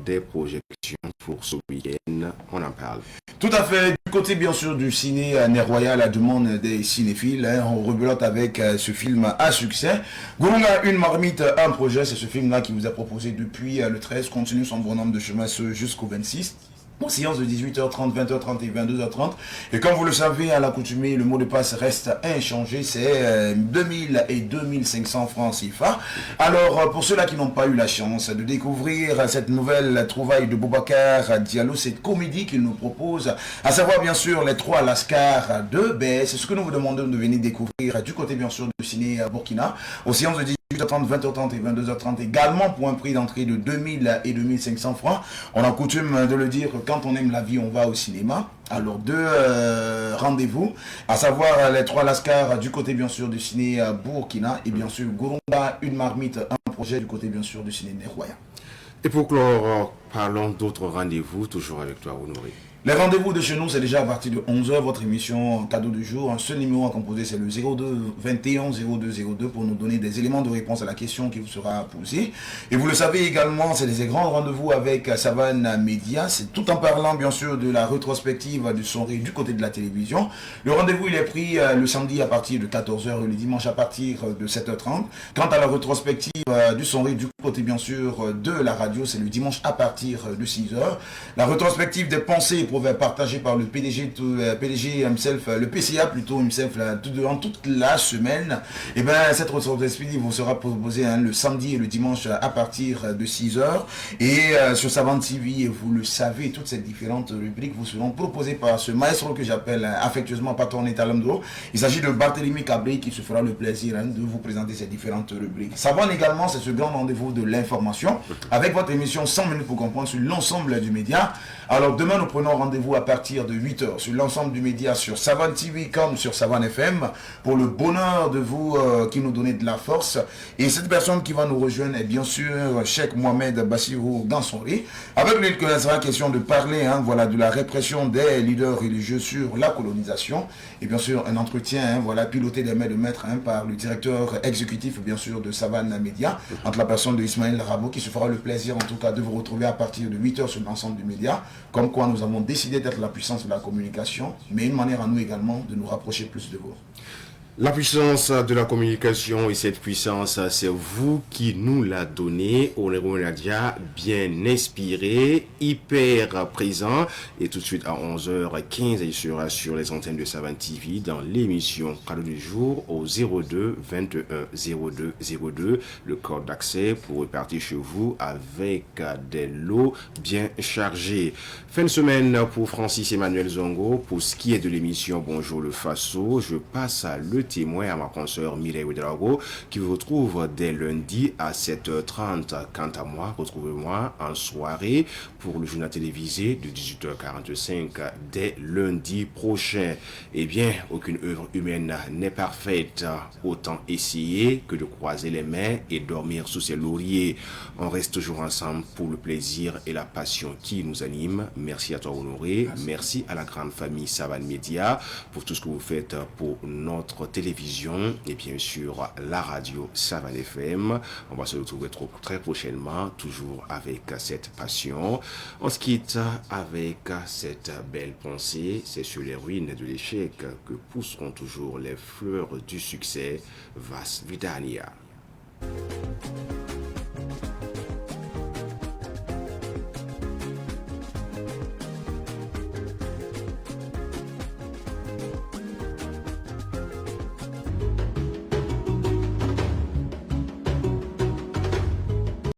des projections pour ce week-end. On en parle. Tout à fait. Du côté bien sûr du ciné Nerroyal, à la demande des cinéphiles, on rebelote avec ce film à succès. Gourunga, une marmite, un projet, c'est ce film-là qui vous a proposé depuis le 13, continue son bonhomme de chemin jusqu'au 26. Bon, séance de 18h30, 20h30 et 22h30. Et comme vous le savez, à l'accoutumée, le mot de passe reste inchangé. C'est 2000 et 2500 francs CFA. Alors, pour ceux-là qui n'ont pas eu la chance de découvrir cette nouvelle trouvaille de Boubacar Diallo, cette comédie qu'il nous propose, à savoir bien sûr les 3 Lascars de Bé, c'est ce que nous vous demandons de venir découvrir du côté bien sûr du ciné Burkina, aux séances de 18h30, 20h30 et 22h30, également pour un prix d'entrée de 2000 et 2500 francs. On a coutume de le dire, quand on aime la vie, on va au cinéma. Alors 2 rendez-vous, à savoir les 3 Lascars du côté bien sûr du ciné Burkina et bien sûr Gourunga, une marmite, un projet du côté bien sûr du ciné Nerroyal. Et pour clore, parlons d'autres rendez-vous, toujours avec toi, Honoré. Les rendez-vous de chez nous, c'est déjà à partir de 11h, votre émission cadeau du jour. Un seul numéro à composer, c'est le 02 21 02 02 pour nous donner des éléments de réponse à la question qui vous sera posée. Et vous le savez également, c'est des grands rendez-vous avec Savane Média. C'est tout en parlant, bien sûr, de la rétrospective du Sonré du côté de la télévision. Le rendez-vous, il est pris le samedi à partir de 14h et le dimanche à partir de 7h30. Quant à la rétrospective du Sonré du côté, bien sûr, de la radio, c'est le dimanche à partir de 6h. La rétrospective des pensées partagé par le PDG himself, le PCA plutôt himself, durant toute la semaine. Et bien cette rétrospective vous sera proposée le samedi et le dimanche à partir de 6h. Et sur Savane TV, vous le savez, toutes ces différentes rubriques vous seront proposées par ce maestro que j'appelle affectueusement Patron Etalamdo. Il s'agit de Barthélemy Cabré qui se fera le plaisir de vous présenter ces différentes rubriques. Savane également, c'est ce grand rendez-vous de l'information avec votre émission 100 minutes pour comprendre sur l'ensemble du média. Alors demain, nous prenons rendez-vous à partir de 8h sur l'ensemble du média, sur Savane TV comme sur Savane FM, pour le bonheur de vous qui nous donnez de la force. Et cette personne qui va nous rejoindre est bien sûr Cheikh Mohamed Bassirou Gansonri. Avec lui, il sera question de parler voilà, de la répression des leaders religieux sur la colonisation. Et bien sûr, un entretien voilà, piloté des mains de maître par le directeur exécutif bien sûr de Savane Média, entre la personne de Ismaël Rabo, qui se fera le plaisir en tout cas de vous retrouver à partir de 8h sur l'ensemble du média. Comme quoi nous avons décidé d'être la puissance de la communication, mais une manière à nous également de nous rapprocher plus de vous. La puissance de la communication et cette puissance, c'est vous qui nous l'a donnée. Onero Nadia, bien inspiré, hyper présent. Et tout de suite à 11h15, il sera sur les antennes de Savane TV dans l'émission Cadeau du jour au 02 21 02 02. Le code d'accès pour repartir chez vous avec des lots bien chargés. Fin de semaine pour Francis Emmanuel Zongo. Pour ce qui est de l'émission Bonjour le Faso, je passe à le témoin à ma consoeur Mireille Ouedraogo qui vous retrouve dès lundi à 7h30. Quant à moi, retrouvez-moi en soirée pour le journal télévisé de 18h45 dès lundi prochain. Eh bien, aucune œuvre humaine n'est parfaite. Autant essayer que de croiser les mains et dormir sous ses lauriers. On reste toujours ensemble pour le plaisir et la passion qui nous anime. Merci à toi Honoré. Merci à la grande famille Savane Média pour tout ce que vous faites pour notre télévision et bien sûr la radio Savane FM. On va se retrouver très prochainement, toujours avec cette passion. On se quitte avec cette belle pensée. C'est sur les ruines de l'échec que pousseront toujours les fleurs du succès. Vas Vidania.